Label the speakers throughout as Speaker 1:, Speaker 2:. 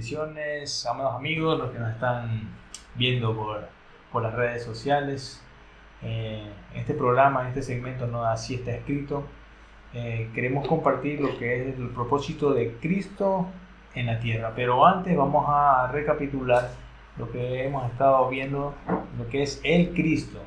Speaker 1: Bendiciones, amados amigos, los que nos están viendo por las redes sociales. Este programa, este segmento, no así está escrito. Queremos compartir lo que es el propósito de Cristo en la tierra. Pero antes vamos a recapitular lo que hemos estado viendo, lo que es el Cristo,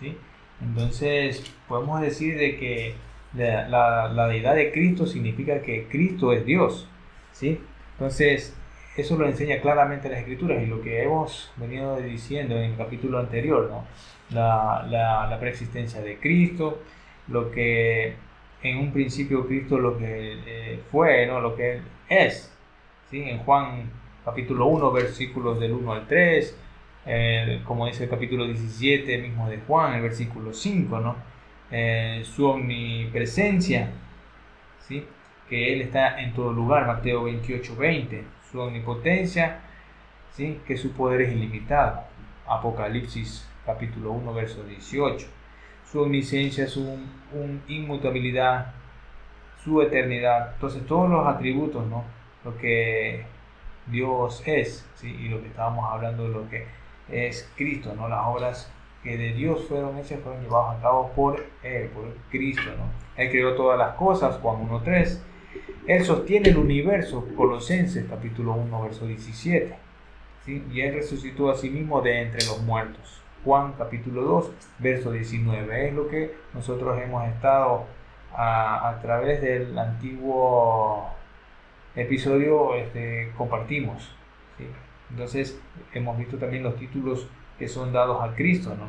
Speaker 1: ¿sí? Entonces podemos decir de que la deidad de Cristo significa que Cristo es Dios, ¿sí? Entonces eso lo enseña claramente las Escrituras, y lo que hemos venido diciendo en el capítulo anterior, ¿no? La preexistencia de Cristo, lo que en un principio Cristo lo que fue, ¿no? Lo que Él es, ¿sí? En Juan capítulo 1, versículos del 1 al 3, como dice el capítulo 17 mismo de Juan, el versículo 5, ¿no? Su omnipresencia, ¿sí? Que Él está en todo lugar, Mateo 28, 20, su omnipotencia, ¿sí? Que su poder es ilimitado, Apocalipsis capítulo 1, verso 18, su omnisciencia, su inmutabilidad, su eternidad. Entonces todos los atributos, ¿no? Lo que Dios es, ¿sí? Y lo que estábamos hablando de lo que es Cristo, ¿no? Las obras que de Dios fueron hechas, fueron llevadas a cabo por Él, por Cristo, ¿no? Él creó todas las cosas, Juan 1.3. Él sostiene el universo, Colosenses capítulo 1, verso 17, ¿sí? Y Él resucitó a sí mismo de entre los muertos, Juan capítulo 2, verso 19. Es lo que nosotros hemos estado a través del antiguo episodio compartimos, ¿sí? Entonces hemos visto también los títulos que son dados a Cristo, ¿no?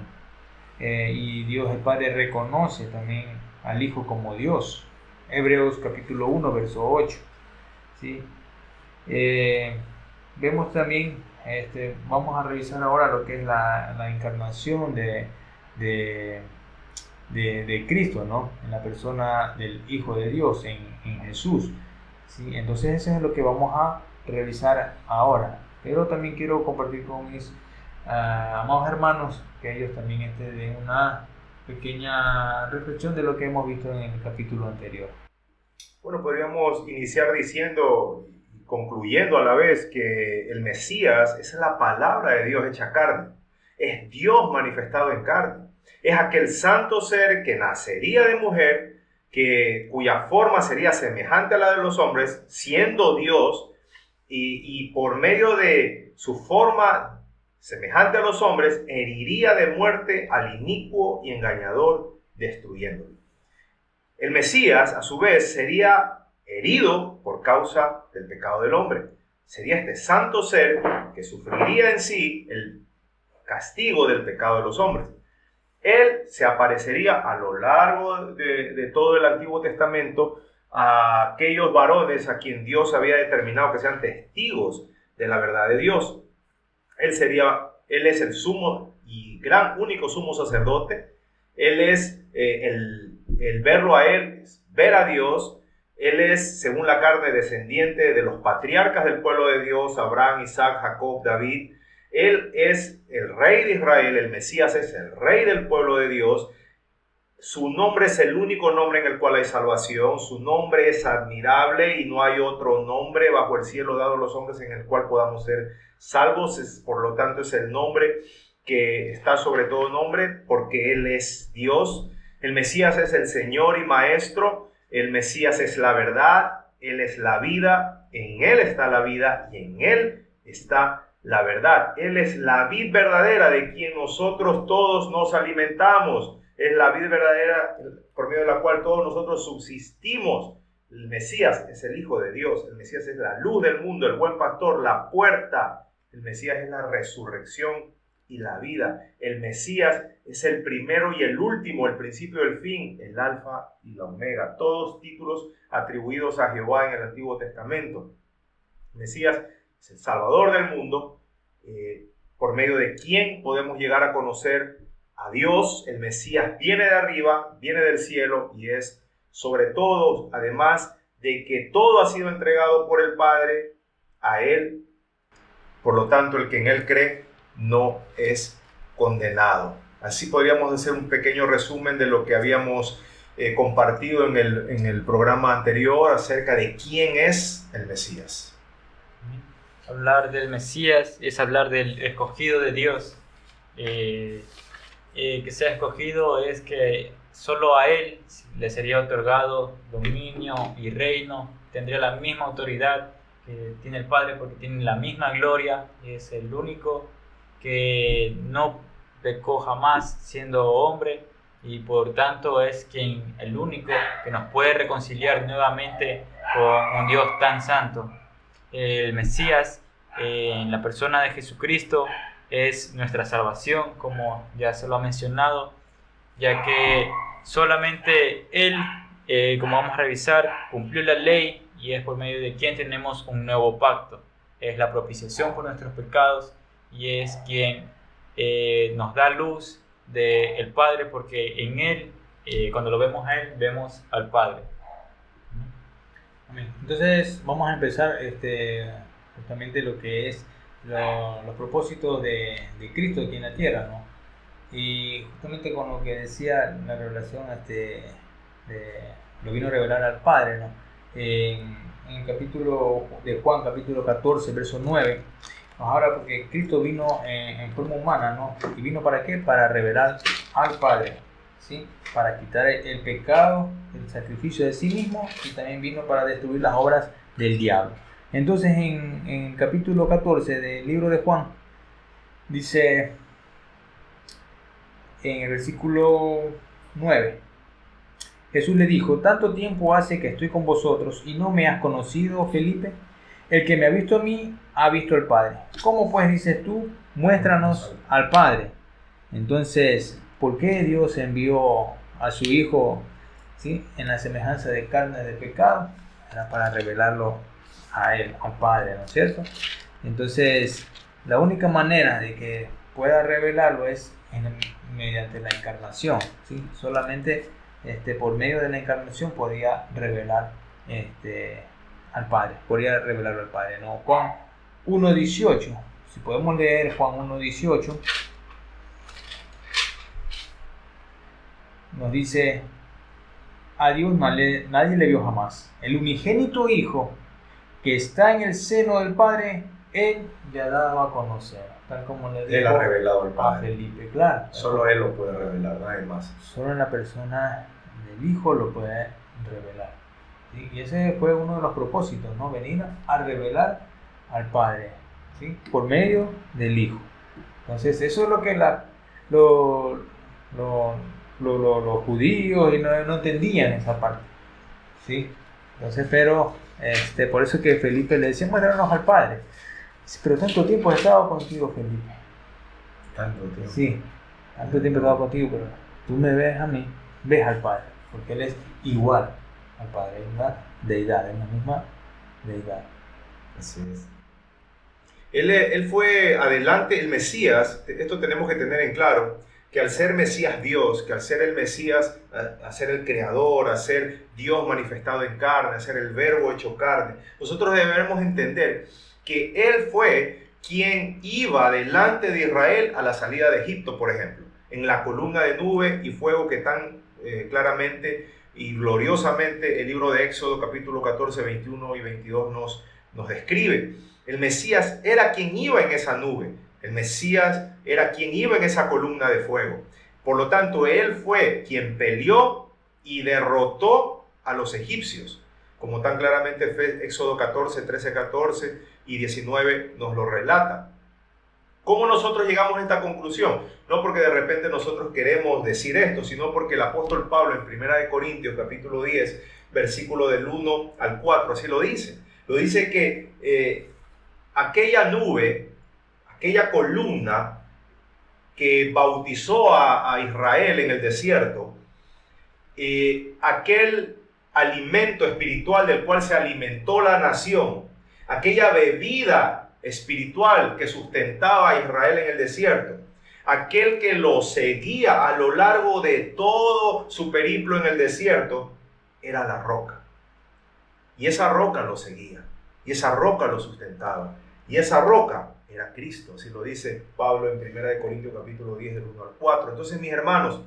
Speaker 1: Y Dios el Padre reconoce también al Hijo como Dios, Hebreos capítulo 1, verso 8, ¿sí? Vemos también, vamos a revisar ahora lo que es la encarnación de Cristo, ¿no? En la persona del Hijo de Dios, en Jesús, ¿sí? Entonces eso es lo que vamos a revisar ahora. Pero también quiero compartir con mis amados hermanos que ellos también den una pequeña reflexión de lo que hemos visto en el capítulo anterior.
Speaker 2: Bueno, podríamos iniciar diciendo y concluyendo a la vez que el Mesías es la palabra de Dios hecha carne, es Dios manifestado en carne, es aquel santo ser que nacería de mujer, cuya forma sería semejante a la de los hombres, siendo Dios, y por medio de su forma semejante a los hombres, heriría de muerte al inicuo y engañador, destruyéndolo. El Mesías, a su vez, sería herido por causa del pecado del hombre. Sería este santo ser que sufriría en sí el castigo del pecado de los hombres. Él se aparecería a lo largo de todo el Antiguo Testamento a aquellos varones a quien Dios había determinado que sean testigos de la verdad de Dios. Él es el sumo y gran único sumo sacerdote. Él es el verlo a Él, es ver a Dios. Él es, según la carne, descendiente de los patriarcas del pueblo de Dios, Abraham, Isaac, Jacob, David. Él es el rey de Israel, el Mesías es el rey del pueblo de Dios. Su nombre es el único nombre en el cual hay salvación. Su nombre es admirable y no hay otro nombre bajo el cielo dado a los hombres en el cual podamos ser salvos. Por lo tanto, es el nombre que está sobre todo nombre porque Él es Dios. El Mesías es el Señor y Maestro. El Mesías es la verdad. Él es la vida. En Él está la vida y en Él está la verdad. Él es la vid verdadera de quien nosotros todos nos alimentamos. Es la vid verdadera por medio de la cual todos nosotros subsistimos. El Mesías es el Hijo de Dios. El Mesías es la luz del mundo, el buen pastor, la puerta. El Mesías es la resurrección y la vida. El Mesías es el primero y el último, el principio y el fin, el alfa y la omega. Todos títulos atribuidos a Jehová en el Antiguo Testamento. El Mesías es el Salvador del mundo, por medio de quien podemos llegar a conocer a Dios. El Mesías viene de arriba, viene del cielo y es sobre todo, además de que todo ha sido entregado por el Padre a Él. Por lo tanto, el que en Él cree no es condenado. Así podríamos hacer un pequeño resumen de lo que habíamos compartido en el programa anterior acerca de quién es el Mesías.
Speaker 3: Hablar del Mesías es hablar del escogido de Dios. Que sea escogido es que solo a Él le sería otorgado dominio y reino, tendría la misma autoridad que tiene el Padre porque tiene la misma gloria, es el único que no pecó jamás siendo hombre y por tanto es el único que nos puede reconciliar nuevamente con un Dios tan santo. El Mesías, en la persona de Jesucristo, es nuestra salvación, como ya se lo ha mencionado, ya que solamente Él, como vamos a revisar, cumplió la ley y es por medio de quien tenemos un nuevo pacto. Es la propiciación por nuestros pecados y es quien nos da luz del Padre, porque en Él, cuando lo vemos a Él, vemos al Padre.
Speaker 1: Amén. Entonces vamos a empezar justamente lo que es los propósitos de Cristo aquí en la tierra, ¿no? Y justamente con lo que decía la revelación, lo vino a revelar al Padre, ¿no? En el capítulo de Juan, capítulo 14, verso 9, nos habla porque Cristo vino en forma humana, ¿no? ¿Y vino para qué? Para revelar al Padre, ¿sí? Para quitar el pecado, el sacrificio de sí mismo, y también vino para destruir las obras del diablo. Entonces en el capítulo 14 del libro de Juan, dice en el versículo 9, Jesús le dijo: tanto tiempo hace que estoy con vosotros y no me has conocido, Felipe. El que me ha visto a mí, ha visto al Padre. ¿Cómo pues dices tú, muéstranos al Padre? Entonces, ¿por qué Dios envió a su Hijo, ¿sí?, en la semejanza de carne de pecado? Era para revelarlo a Él, al Padre, ¿no es cierto? Entonces, la única manera de que pueda revelarlo es mediante la encarnación, ¿sí? Solamente por medio de la encarnación podía revelar al Padre, podría revelarlo al Padre, ¿no? Juan 1.18, si podemos leer Juan 1.18, nos dice: a Dios nadie le vio jamás. El unigénito Hijo que está en el seno del Padre, Él le ha dado a conocer. Tal como le dijo
Speaker 2: Él ha revelado al
Speaker 1: a
Speaker 2: Padre.
Speaker 1: Felipe, claro.
Speaker 2: Solo Él lo puede revelar, nadie más.
Speaker 1: Solo la persona del Hijo lo puede revelar. ¿Sí? Y ese fue uno de los propósitos, ¿no? Venir a revelar al Padre, ¿sí?, por medio del Hijo. Entonces eso es lo que los judíos no entendían esa parte, ¿sí? Entonces, pero por eso que Felipe le decía: muéstranos al Padre. Dice: pero tanto tiempo he estado contigo, Felipe.
Speaker 2: Tanto tiempo.
Speaker 1: Sí, tanto tiempo he estado contigo, pero tú me ves a mí, ves al Padre, porque Él es igual al Padre, es una deidad, es la misma deidad.
Speaker 2: Así es. Él fue adelante el Mesías. Esto tenemos que tener en claro, que al ser Mesías Dios, que al ser el Mesías, a ser el Creador, a ser Dios manifestado en carne, a ser el Verbo hecho carne, nosotros debemos entender que Él fue quien iba delante de Israel a la salida de Egipto, por ejemplo, en la columna de nube y fuego que tan claramente y gloriosamente el libro de Éxodo capítulo 14, 21 y 22 nos describe. El Mesías era quien iba en esa nube. El Mesías era quien iba en esa columna de fuego. Por lo tanto, Él fue quien peleó y derrotó a los egipcios, como tan claramente Éxodo 14, 13, 14 y 19 nos lo relata. ¿Cómo nosotros llegamos a esta conclusión? No porque de repente nosotros queremos decir esto, sino porque el apóstol Pablo en 1 Corintios capítulo 10, versículo del 1 al 4, así lo dice. Lo dice que aquella nube, aquella columna que bautizó a Israel en el desierto, aquel alimento espiritual del cual se alimentó la nación, aquella bebida espiritual que sustentaba a Israel en el desierto, aquel que lo seguía a lo largo de todo su periplo en el desierto, era la roca. Y esa roca lo seguía, y esa roca lo sustentaba, y esa roca era Cristo, así lo dice Pablo en 1 Corintios capítulo 10 del 1 al 4. Entonces, mis hermanos,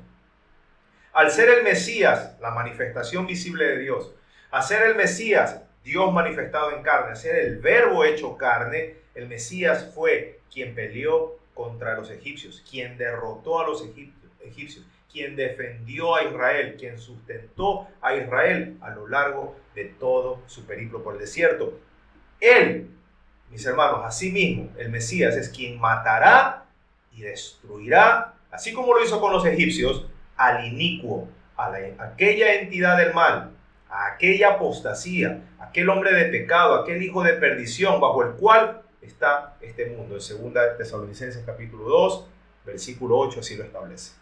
Speaker 2: al ser el Mesías, la manifestación visible de Dios, al ser el Mesías, Dios manifestado en carne, al ser el Verbo hecho carne, El Mesías fue quien peleó contra los egipcios, quien derrotó a los egipcios, quien defendió a Israel, quien sustentó a Israel a lo largo de todo su periplo por el desierto. Él, mis hermanos, asimismo, el Mesías es quien matará y destruirá, así como lo hizo con los egipcios, al inicuo, a aquella entidad del mal, a aquella apostasía, aquel hombre de pecado, aquel hijo de perdición bajo el cual está este mundo. En 2 Tesalonicenses capítulo 2, versículo 8 así lo establece.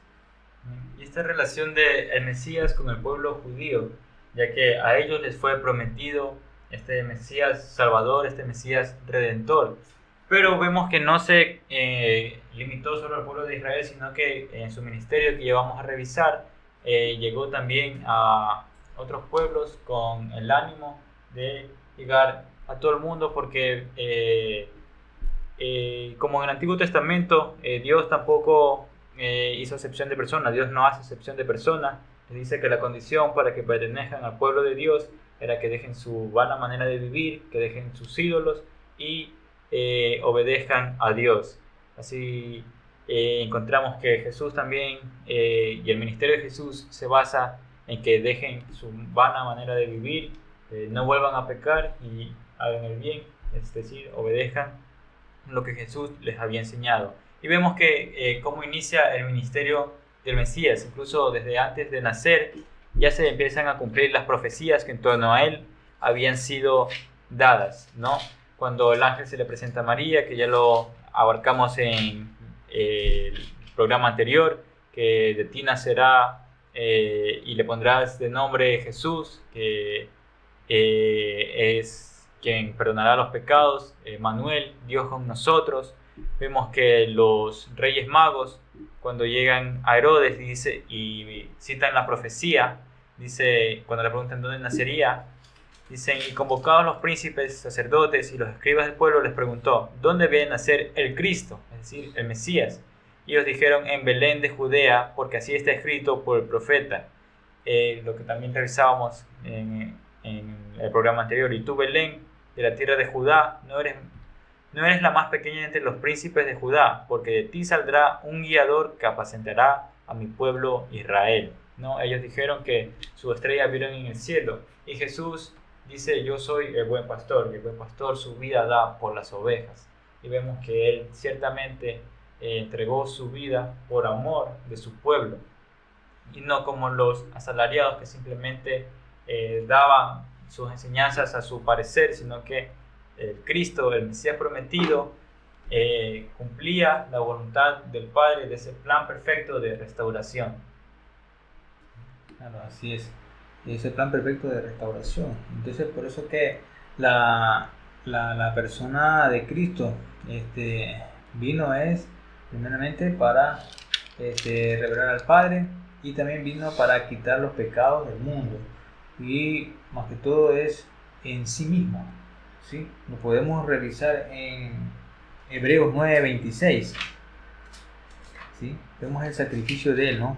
Speaker 3: Y esta relación del Mesías con el pueblo judío, ya que a ellos les fue prometido este Mesías Salvador, este Mesías Redentor. Pero vemos que no se limitó solo al pueblo de Israel, sino que en su ministerio que llevamos a revisar, llegó también a otros pueblos con el ánimo de llegar a todo el mundo, porque como en el Antiguo Testamento, Dios tampoco hizo excepción de personas. Dios no hace excepción de personas. Dice que la condición para que pertenezcan al pueblo de Dios era que dejen su vana manera de vivir, que dejen sus ídolos y obedezcan a Dios. Así encontramos que Jesús también y el ministerio de Jesús se basa en que dejen su vana manera de vivir, no vuelvan a pecar y hagan el bien, es decir, obedezcan lo que Jesús les había enseñado. Y vemos que cómo inicia el ministerio del Mesías. Incluso desde antes de nacer ya se empiezan a cumplir las profecías que en torno a él habían sido dadas, ¿no? Cuando el ángel se le presenta a María, que ya lo abarcamos en el programa anterior, que de ti nacerá y le pondrás de nombre Jesús, que es quien perdonará los pecados, Manuel, Dios con nosotros. Vemos que los reyes magos, cuando llegan a Herodes y citan la profecía, dice, cuando le preguntan dónde nacería, dicen, y convocados los príncipes, sacerdotes y los escribas del pueblo, les preguntó, ¿dónde debe nacer el Cristo? Es decir, el Mesías. Y ellos dijeron, en Belén de Judea, porque así está escrito por el profeta. Lo que también revisábamos en el programa anterior. Y tú, Belén, de la tierra de Judá, no eres la más pequeña entre los príncipes de Judá, porque de ti saldrá un guiador que apacentará a mi pueblo Israel. ¿No? Ellos dijeron que su estrella vieron en el cielo. Y Jesús dice, yo soy el buen pastor, y el buen pastor su vida da por las ovejas. Y vemos que él ciertamente entregó su vida por amor de su pueblo. Y no como los asalariados que simplemente daban sus enseñanzas a su parecer, sino que el Cristo, el Mesías prometido, cumplía la voluntad del Padre de ese plan perfecto de restauración.
Speaker 1: Claro, así es. Ese plan perfecto de restauración. Entonces, por eso que la persona de Cristo vino es primeramente para revelar al Padre, y también vino para quitar los pecados del mundo, y más que todo es en sí mismo, ¿sí? Lo podemos revisar en Hebreos 9:26, ¿sí? Vemos el sacrificio de él, ¿no?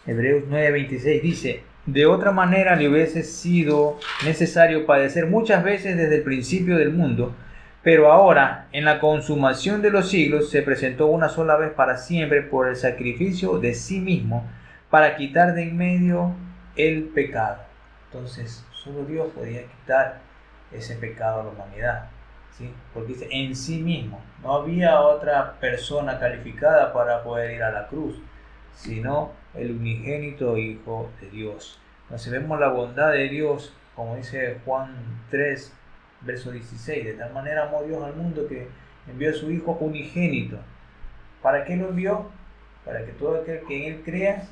Speaker 1: Hebreos 9:26 dice, de otra manera le hubiese sido necesario padecer muchas veces desde el principio del mundo, pero ahora, en la consumación de los siglos, se presentó una sola vez para siempre por el sacrificio de sí mismo, para quitar de en medio el pecado. Entonces, solo Dios podía quitar ese pecado a la humanidad, ¿sí? Porque dice, en sí mismo. No había otra persona calificada para poder ir a la cruz, sino el unigénito Hijo de Dios. Entonces vemos la bondad de Dios, como dice Juan 3, verso 16. De tal manera amó Dios al mundo que envió a su Hijo unigénito. ¿Para qué lo envió? Para que todo aquel que en Él crea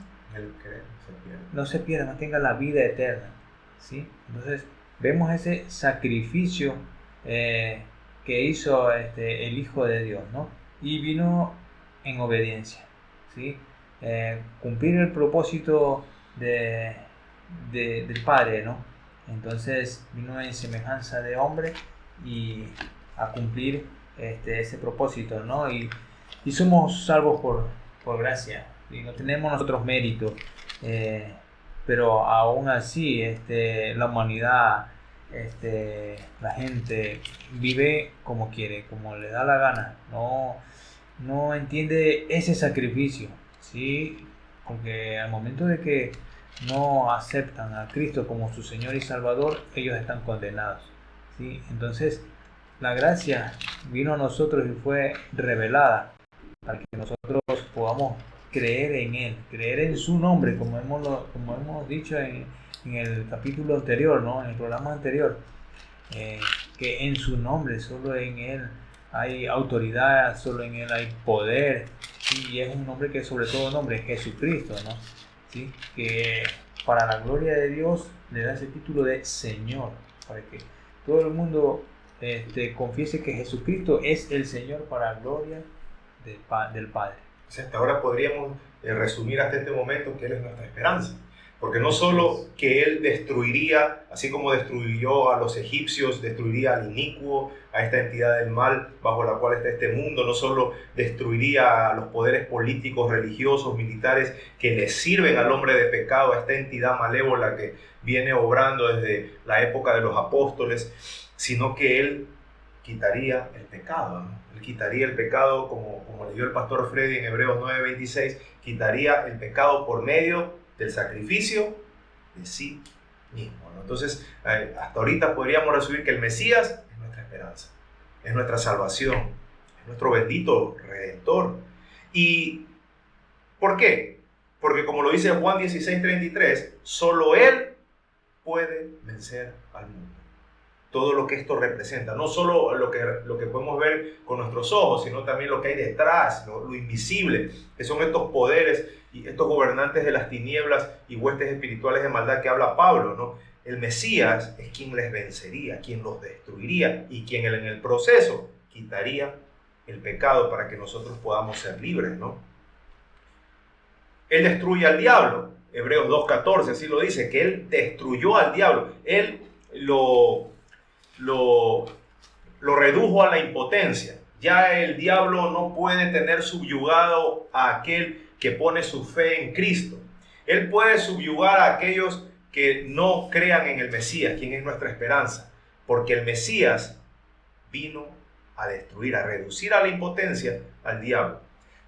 Speaker 1: no se pierda, no tenga la vida eterna, ¿sí? Entonces vemos ese sacrificio que hizo el Hijo de Dios, ¿no? Y vino en obediencia, ¿sí? Cumplir el propósito del Padre, ¿no? Entonces vino en semejanza de hombre y a cumplir ese propósito, ¿no? Y somos salvos por gracia, y no tenemos nosotros méritos, pero aún así la humanidad la gente vive como quiere, como le da la gana, no entiende ese sacrificio, ¿sí? Porque al momento de que no aceptan a Cristo como su Señor y Salvador, ellos están condenados, ¿sí? Entonces, la gracia vino a nosotros y fue revelada para que nosotros podamos creer en Él, creer en su nombre, como hemos dicho en el capítulo anterior, ¿no? En el programa anterior, que en su nombre, solo en Él hay autoridad, solo en Él hay poder, ¿sí? Y es un nombre que sobre todo nombre es Jesucristo, ¿no? ¿Sí? Que para la gloria de Dios le da ese título de Señor, para que todo el mundo confiese que Jesucristo es el Señor para la gloria del Padre.
Speaker 2: Hasta ahora podríamos resumir hasta este momento que Él es nuestra esperanza. Porque no solo que Él destruiría, así como destruyó a los egipcios, destruiría al inicuo, a esta entidad del mal bajo la cual está este mundo, no solo destruiría a los poderes políticos, religiosos, militares que le sirven al hombre de pecado, a esta entidad malévola que viene obrando desde la época de los apóstoles, sino que Él quitaría el pecado, ¿no? Él quitaría el pecado, como leyó el pastor Freddy en Hebreos 9:26, quitaría el pecado por medio del sacrificio de sí mismo, ¿no? Entonces, hasta ahorita podríamos resumir que el Mesías es nuestra esperanza, es nuestra salvación, es nuestro bendito Redentor. ¿Y por qué? Porque como lo dice Juan 16:33, solo Él puede vencer al mundo. Todo lo que esto representa, no solo lo que podemos ver con nuestros ojos, sino también lo que hay detrás, lo invisible, que son estos poderes y estos gobernantes de las tinieblas y huestes espirituales de maldad que habla Pablo, ¿no? El Mesías es quien les vencería, quien los destruiría y quien en el proceso quitaría el pecado para que nosotros podamos ser libres, ¿no? Él destruye al diablo, Hebreos 2:14 así lo dice, que Él destruyó al diablo, Él lo redujo a la impotencia. Ya el diablo no puede tener subyugado a aquel que pone su fe en Cristo. Él puede subyugar a aquellos que no crean en el Mesías, quien es nuestra esperanza, porque el Mesías vino a destruir, a reducir a la impotencia al diablo.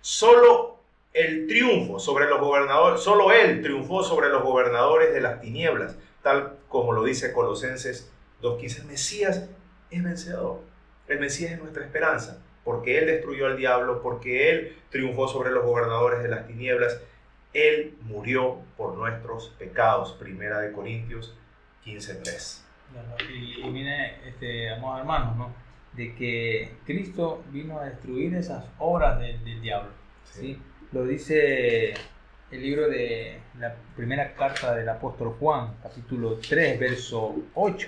Speaker 2: Solo el triunfo sobre los gobernadores, solo Él triunfó sobre los gobernadores de las tinieblas, tal como lo dice Colosenses 2:15. El Mesías es vencedor. El Mesías es nuestra esperanza, porque Él destruyó al diablo, porque Él triunfó sobre los gobernadores de las tinieblas. Él murió por nuestros pecados. Primera de Corintios 15:3.
Speaker 1: Y viene, amados hermanos, ¿no? De que Cristo vino a destruir esas obras del diablo, ¿sí? Lo dice el libro de la primera carta del apóstol Juan, capítulo 3, verso 8.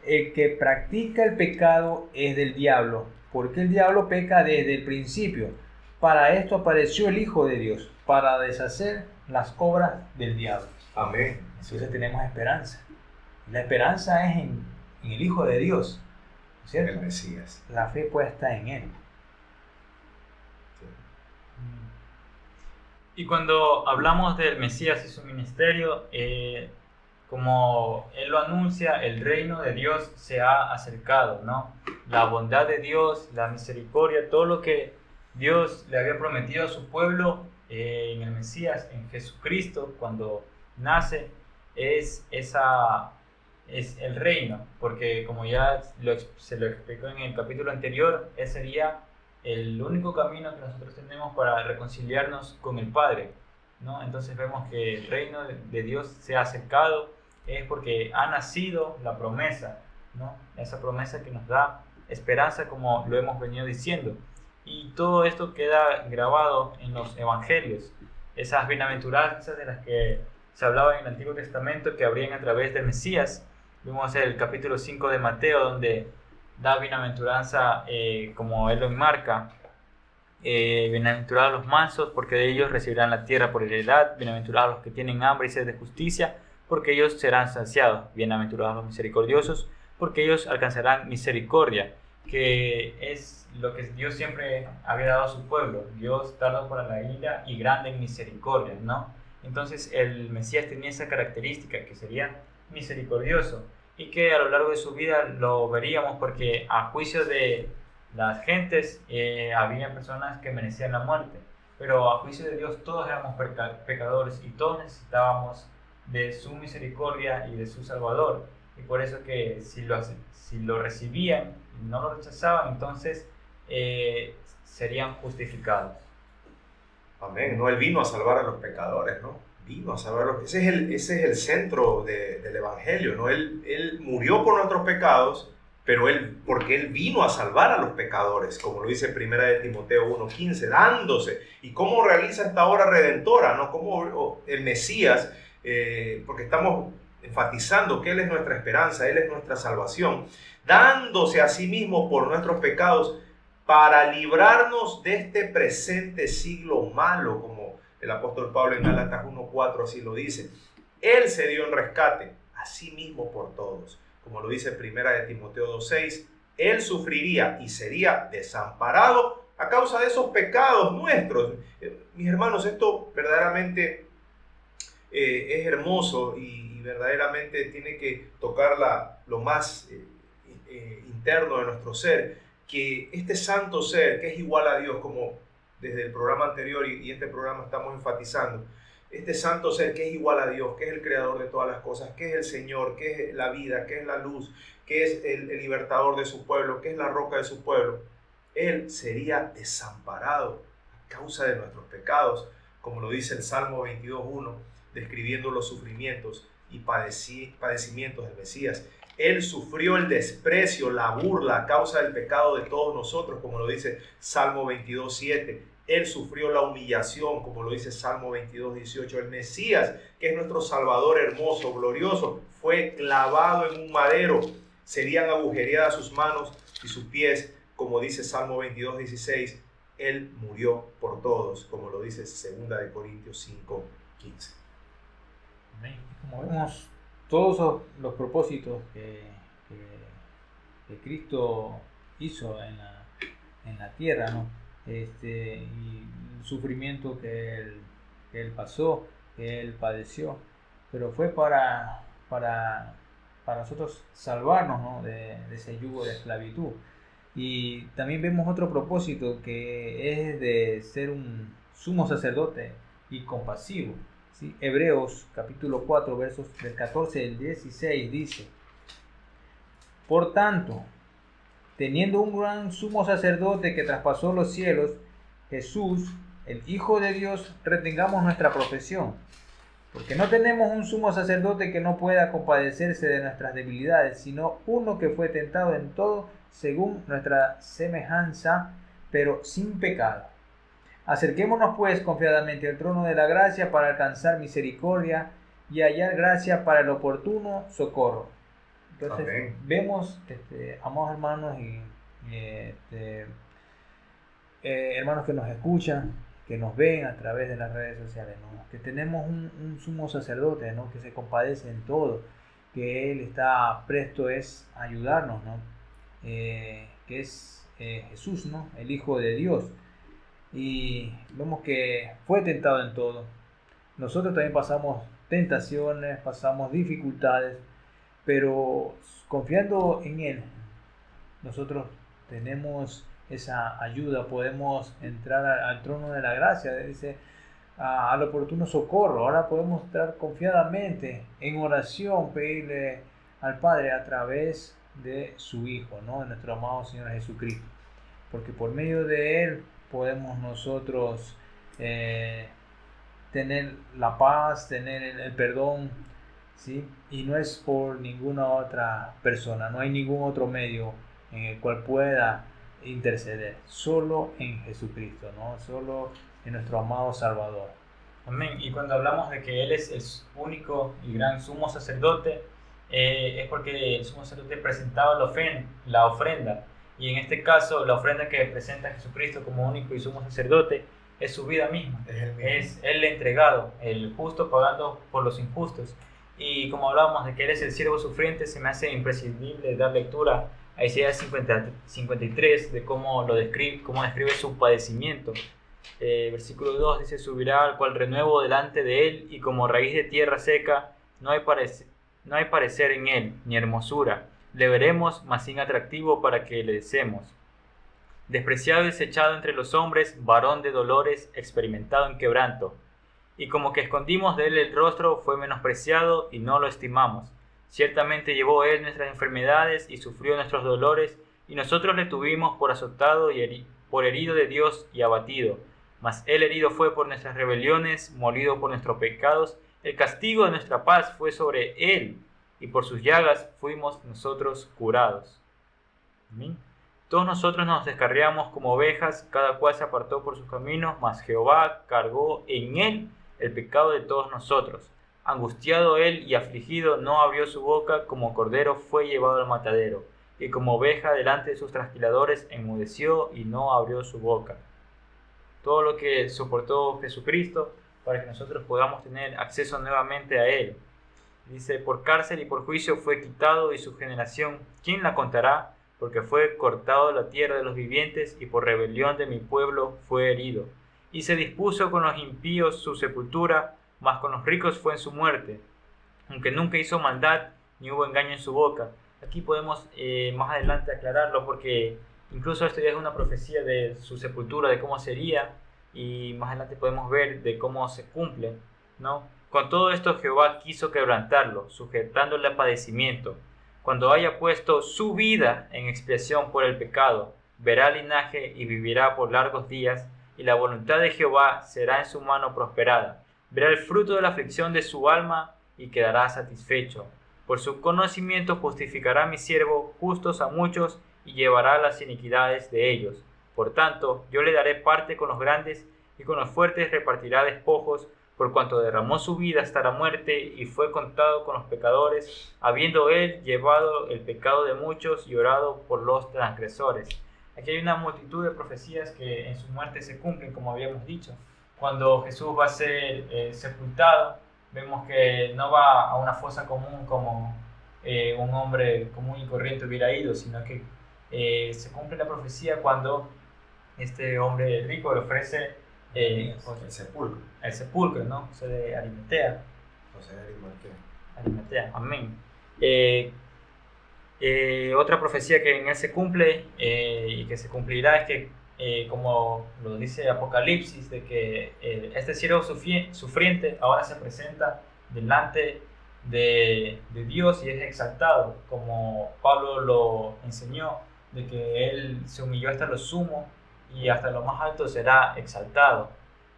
Speaker 1: El que practica el pecado es del diablo, porque el diablo peca desde el principio. Para esto apareció el Hijo de Dios, para deshacer las obras del diablo.
Speaker 2: Amén.
Speaker 1: Entonces tenemos esperanza. La esperanza es en el Hijo de Dios, ¿cierto?
Speaker 2: El Mesías.
Speaker 1: La fe puesta en Él.
Speaker 3: Y cuando hablamos del Mesías y su ministerio, como Él lo anuncia, el reino de Dios se ha acercado, ¿no? La bondad de Dios, la misericordia, todo lo que Dios le había prometido a su pueblo en el Mesías, en Jesucristo, cuando nace, es el reino, porque como ya se lo explicó en el capítulo anterior, ese sería el único camino que nosotros tenemos para reconciliarnos con el Padre, ¿no? Entonces vemos que el reino de Dios se ha acercado, es porque ha nacido la promesa, ¿no? Esa promesa que nos da esperanza, como lo hemos venido diciendo. Y todo esto queda grabado en los evangelios, esas bienaventuranzas de las que se hablaba en el Antiguo Testamento que habrían a través del Mesías. Vimos el capítulo 5 de Mateo, donde da bienaventuranza, como él lo enmarca, bienaventurados los mansos, porque de ellos recibirán la tierra por heredad, bienaventurados los que tienen hambre y sed de justicia, porque ellos serán saciados, bienaventurados los misericordiosos, porque ellos alcanzarán misericordia, que es lo que Dios siempre había dado a su pueblo. Dios tardo para la ira y grande en misericordia, ¿no? Entonces el Mesías tenía esa característica, que sería misericordioso. y que a lo largo de su vida lo veríamos porque a juicio de las gentes había personas que merecían la muerte, pero a juicio de Dios todos éramos pecadores y todos necesitábamos de su misericordia y de su Salvador. Y por eso que si lo recibían y no lo rechazaban, entonces serían justificados.
Speaker 2: Amén. No, Él vino a salvar a los pecadores, ¿no? Vino a salvar ese es el centro del Evangelio, ¿no? Él murió por nuestros pecados, pero porque Él vino a salvar a los pecadores, como lo dice 1 de Timoteo 1:15, dándose. ¿Y cómo realiza esta obra redentora, no? Como el Mesías, porque estamos enfatizando que Él es nuestra esperanza, Él es nuestra salvación, dándose a sí mismo por nuestros pecados para librarnos de este presente siglo malo, como el apóstol Pablo en Gálatas 1:4 así lo dice. Él se dio en rescate a sí mismo por todos, como lo dice 1 de Timoteo 2:6. Él sufriría y sería desamparado a causa de esos pecados nuestros. Mis hermanos, esto verdaderamente es hermoso y verdaderamente tiene que tocar lo más interno de nuestro ser, que este santo ser que es igual a Dios, como desde el programa anterior y este programa estamos enfatizando, este santo ser que es igual a Dios, que es el creador de todas las cosas, que es el Señor, que es la vida, que es la luz, que es el libertador de su pueblo, que es la roca de su pueblo, Él sería desamparado a causa de nuestros pecados, como lo dice el Salmo 22:1, describiendo los sufrimientos y padecimientos del Mesías. Él sufrió el desprecio, la burla a causa del pecado de todos nosotros, como lo dice Salmo 22:7. Él sufrió la humillación, como lo dice Salmo 22:18. El Mesías, que es nuestro Salvador hermoso, glorioso, fue clavado en un madero. Serían agujereadas sus manos y sus pies, como dice Salmo 22:16. Él murió por todos, como lo dice 2 de Corintios 5:15.
Speaker 1: Amén. Como vemos, todos los propósitos que Cristo hizo en la tierra, ¿no? Y el sufrimiento que él pasó, que Él padeció, pero fue para nosotros salvarnos, ¿no? de ese yugo de esclavitud. Y también vemos otro propósito, que es de ser un sumo sacerdote y compasivo. ¿Sí? Hebreos capítulo 4 versos del 14 al 16 dice: por tanto, teniendo un gran sumo sacerdote que traspasó los cielos, Jesús, el Hijo de Dios, retengamos nuestra profesión, porque no tenemos un sumo sacerdote que no pueda compadecerse de nuestras debilidades, sino uno que fue tentado en todo según nuestra semejanza, pero sin pecado. Acerquémonos pues confiadamente al trono de la gracia para alcanzar misericordia y hallar gracia para el oportuno socorro. Entonces, amén. Vemos, amados hermanos y hermanos que nos escuchan, que nos ven a través de las redes sociales, ¿no? Que tenemos un sumo sacerdote, ¿no? Que se compadece en todo, que Él está presto es a ayudarnos, ¿no? Que es Jesús, ¿no? El Hijo de Dios. Y vemos que fue tentado en todo. Nosotros también pasamos tentaciones, pasamos dificultades, pero confiando en Él, nosotros tenemos esa ayuda, podemos entrar al trono de la gracia, dice, al oportuno socorro. Ahora podemos entrar confiadamente en oración, pedirle al Padre a través de su Hijo, ¿no? De nuestro amado Señor Jesucristo, porque por medio de Él podemos nosotros tener la paz, tener el perdón, ¿sí? Y no es por ninguna otra persona, no hay ningún otro medio en el cual pueda interceder, solo en Jesucristo, ¿no? Solo en nuestro amado Salvador.
Speaker 3: Amén. Y cuando hablamos de que Él es el único y gran sumo sacerdote, es porque el sumo sacerdote presentaba la ofrenda. Y en este caso, la ofrenda que presenta Jesucristo como único y sumo sacerdote es su vida misma. Es Él entregado, el justo pagando por los injustos. Y como hablábamos de que Él es el siervo sufriente, se me hace imprescindible dar lectura a Isaías 53 de cómo describe su padecimiento. Versículo 2 dice: subirá al cual renuevo delante de Él, y como raíz de tierra seca no hay No hay parecer en él, ni hermosura. Le veremos, mas sin atractivo para que le deseemos. Despreciado y desechado entre los hombres, varón de dolores, experimentado en quebranto. Y como que escondimos de él el rostro, fue menospreciado y no lo estimamos. Ciertamente llevó él nuestras enfermedades y sufrió nuestros dolores, y nosotros le tuvimos por azotado y por herido de Dios y abatido. Mas él herido fue por nuestras rebeliones, molido por nuestros pecados. El castigo de nuestra paz fue sobre él, y por sus llagas fuimos nosotros curados. Amén. Todos nosotros nos descarriamos como ovejas, cada cual se apartó por sus caminos, mas Jehová cargó en él el pecado de todos nosotros. Angustiado él y afligido, no abrió su boca, como cordero fue llevado al matadero, y como oveja delante de sus trasquiladores enmudeció y no abrió su boca. Todo lo que soportó Jesucristo para que nosotros podamos tener acceso nuevamente a él. Dice, por cárcel y por juicio fue quitado, y su generación, ¿quién la contará? Porque fue cortado de la tierra de los vivientes, y por rebelión de mi pueblo fue herido. Y se dispuso con los impíos su sepultura, mas con los ricos fue en su muerte, aunque nunca hizo maldad, ni hubo engaño en su boca. Aquí podemos más adelante aclararlo, porque incluso esto ya es una profecía de su sepultura, de cómo sería, y más adelante podemos ver de cómo se cumple, ¿no? Con todo esto Jehová quiso quebrantarlo, sujetándole a padecimiento. Cuando haya puesto su vida en expiación por el pecado, verá linaje y vivirá por largos días, y la voluntad de Jehová será en su mano prosperada. Verá el fruto de la aflicción de su alma y quedará satisfecho. Por su conocimiento justificará mi siervo justos a muchos y llevará las iniquidades de ellos. Por tanto, yo le daré parte con los grandes, y con los fuertes repartirá despojos, por cuanto derramó su vida hasta la muerte y fue contado con los pecadores, habiendo él llevado el pecado de muchos y orado por los transgresores. Aquí hay una multitud de profecías que en su muerte se cumplen, como habíamos dicho. Cuando Jesús va a ser sepultado, vemos que no va a una fosa común como un hombre común y corriente hubiera ido, sino que se cumple la profecía cuando este hombre rico le ofrece
Speaker 2: el sepulcro,
Speaker 3: ¿no? José de Arimatea.
Speaker 2: José de
Speaker 3: Arimatea, amén. Otra profecía que en él se cumple y que se cumplirá es que, como lo dice Apocalipsis, de que este siervo sufriente ahora se presenta delante de Dios y es exaltado, como Pablo lo enseñó, de que él se humilló hasta lo sumo y hasta lo más alto será exaltado.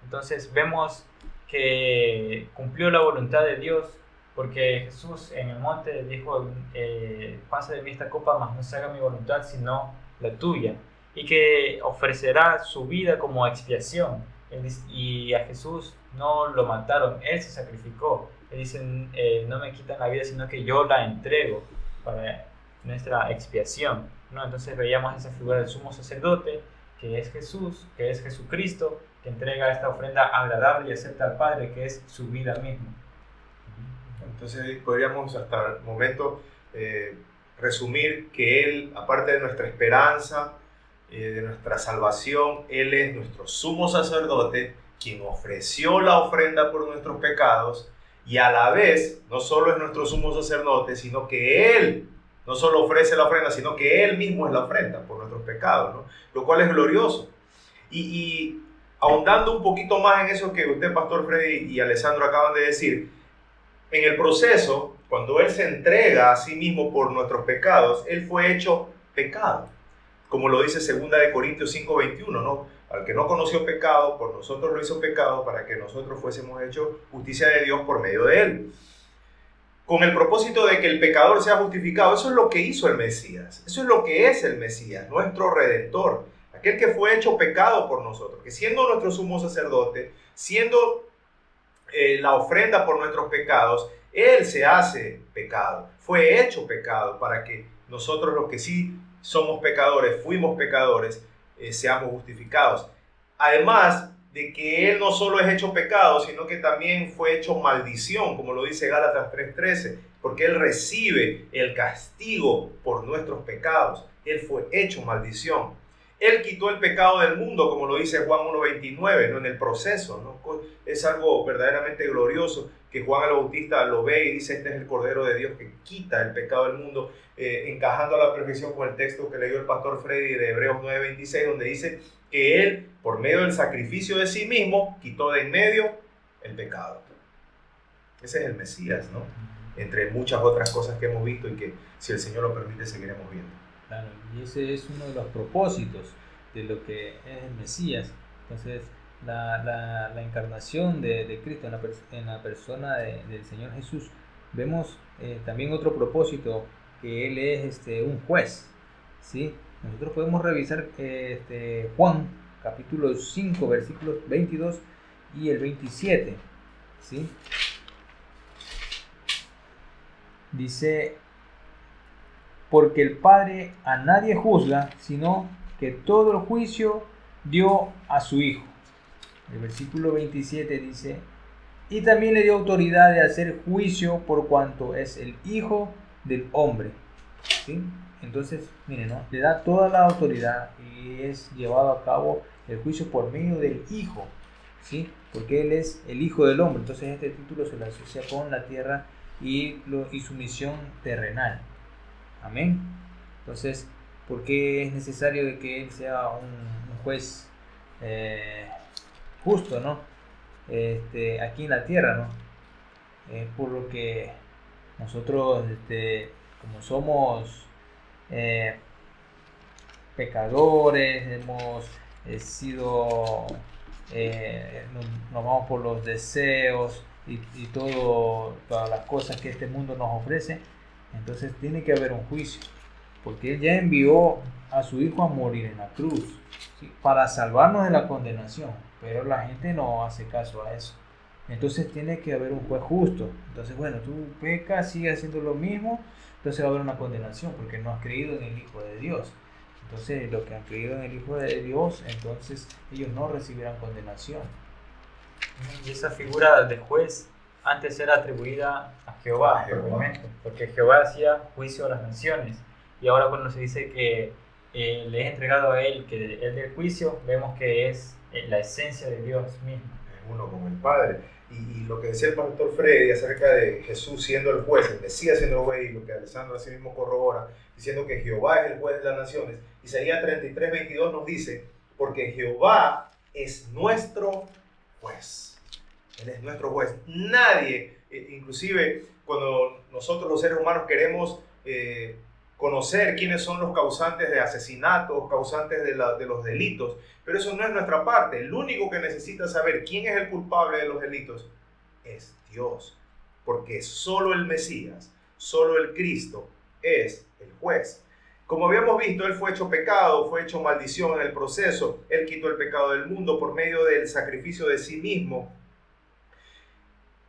Speaker 3: Entonces vemos que cumplió la voluntad de Dios, porque Jesús en el monte dijo, pase de mí esta copa, mas no se haga mi voluntad sino la tuya, y que ofrecerá su vida como expiación. Y a Jesús no lo mataron, él se sacrificó. Él dice, no me quitan la vida sino que yo la entrego para nuestra expiación, ¿no? Entonces veíamos esa figura del sumo sacerdote, que es Jesús, que es Jesucristo, que entrega esta ofrenda agradable y acepta al Padre, que es su vida misma.
Speaker 2: Entonces podríamos hasta el momento resumir que Él, aparte de nuestra esperanza, de nuestra salvación, Él es nuestro sumo sacerdote, quien ofreció la ofrenda por nuestros pecados, y a la vez no solo es nuestro sumo sacerdote, sino que Él no solo ofrece la ofrenda, sino que Él mismo es la ofrenda por nuestros pecados, ¿no? Lo cual es glorioso. Y ahondando un poquito más en eso que usted, Pastor Freddy y Alessandro acaban de decir, en el proceso, cuando Él se entrega a sí mismo por nuestros pecados, Él fue hecho pecado. Como lo dice 2 Corintios 5:21, ¿no? Al que no conoció pecado, por nosotros lo hizo pecado, para que nosotros fuésemos hechos justicia de Dios por medio de Él. Con el propósito de que el pecador sea justificado. Eso es lo que hizo el Mesías. Eso es lo que es el Mesías, nuestro Redentor. Aquel que fue hecho pecado por nosotros, que siendo nuestro sumo sacerdote, siendo la ofrenda por nuestros pecados, Él se hace pecado. Fue hecho pecado para que nosotros, los que sí somos pecadores, fuimos pecadores, seamos justificados. Además de que Él no solo es hecho pecado, sino que también fue hecho maldición, como lo dice Gálatas 3:13, porque Él recibe el castigo por nuestros pecados. Él fue hecho maldición. Él quitó el pecado del mundo, como lo dice Juan 1.29, ¿no? En el proceso, ¿no? Es algo verdaderamente glorioso que Juan el Bautista lo ve y dice: este es el Cordero de Dios que quita el pecado del mundo, encajando a la perfección con el texto que leyó el pastor Freddy de Hebreos 9.26, donde dice que Él, por medio del sacrificio de sí mismo, quitó de en medio el pecado. Ese es el Mesías, ¿no? Entre muchas otras cosas que hemos visto y que, si el Señor lo permite, seguiremos viendo.
Speaker 1: Claro, y ese es uno de los propósitos de lo que es el Mesías. Entonces, la encarnación de Cristo en la persona del Señor Jesús, vemos también otro propósito, que Él es un juez, ¿sí? Nosotros podemos revisar Juan, capítulo 5, versículos 22 y el 27, ¿sí? Dice: porque el Padre a nadie juzga, sino que todo el juicio dio a su Hijo. El versículo 27 dice: y también le dio autoridad de hacer juicio por cuanto es el Hijo del Hombre. ¿Sí? Entonces, miren, ¿no? Le da toda la autoridad y es llevado a cabo el juicio por medio del Hijo, ¿sí? Porque Él es el Hijo del Hombre. Entonces este título se lo asocia con la tierra y su misión terrenal. Amén. Entonces, ¿por qué es necesario de que Él sea un juez justo, ¿no? Aquí en la tierra, ¿no? Por lo que nosotros, como somos pecadores, hemos sido, nos vamos por los deseos y todas las cosas que este mundo nos ofrece. Entonces tiene que haber un juicio, porque Él ya envió a su Hijo a morir en la cruz, ¿sí? Para salvarnos de la condenación, pero la gente no hace caso a eso. Entonces tiene que haber un juez justo. Entonces, bueno, tú pecas, sigues haciendo lo mismo, entonces va a haber una condenación, porque no has creído en el Hijo de Dios. Entonces, los que han creído en el Hijo de Dios, entonces ellos no recibirán condenación.
Speaker 3: Y esa figura de juez antes era atribuida a Jehová, obviamente, porque Jehová hacía juicio a las naciones. Y ahora cuando se dice que le es entregado a Él, que Él del juicio, vemos que es la esencia de Dios mismo.
Speaker 2: Es uno con el Padre. Y lo que decía el pastor Freddy acerca de Jesús siendo el juez, el Mesías siendo el juez, y lo que Alessandro así mismo corrobora, diciendo que Jehová es el juez de las naciones. Isaías 33:22 nos dice: porque Jehová es nuestro juez. Él es nuestro juez. Nadie, inclusive cuando nosotros los seres humanos queremos conocer quiénes son los causantes de asesinatos, causantes de los delitos, pero eso no es nuestra parte. El único que necesita saber quién es el culpable de los delitos es Dios, porque solo el Mesías, solo el Cristo es el juez. Como habíamos visto, Él fue hecho pecado, fue hecho maldición en el proceso. Él quitó el pecado del mundo por medio del sacrificio de sí mismo.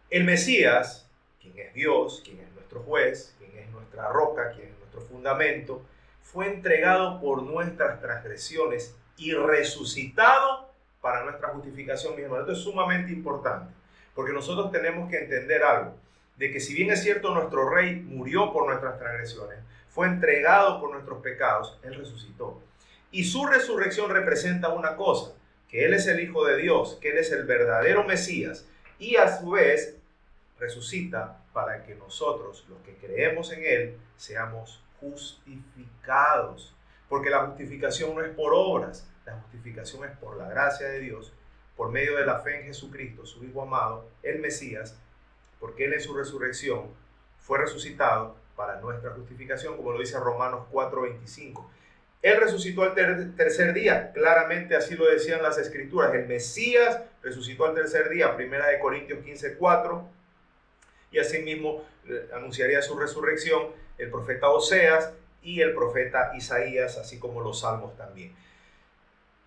Speaker 2: El Mesías, quien es Dios, quien es nuestro juez, quien es nuestra roca, quien es nuestro fundamento, fue entregado por nuestras transgresiones y resucitado para nuestra justificación, mi hermano. Esto es sumamente importante, porque nosotros tenemos que entender algo, de que si bien es cierto nuestro Rey murió por nuestras transgresiones, fue entregado por nuestros pecados, Él resucitó. Y su resurrección representa una cosa, que Él es el Hijo de Dios, que Él es el verdadero Mesías, y a su vez resucita para que nosotros, los que creemos en Él, seamos justificados. Porque la justificación no es por obras, la justificación es por la gracia de Dios, por medio de la fe en Jesucristo, su Hijo amado, el Mesías, porque Él en su resurrección fue resucitado para nuestra justificación, como lo dice Romanos 4:25. Él resucitó al tercer día, claramente así lo decían las Escrituras. El Mesías resucitó al tercer día, 1 Corintios 15:4, y asimismo anunciaría su resurrección el profeta Oseas y el profeta Isaías, así como los salmos también.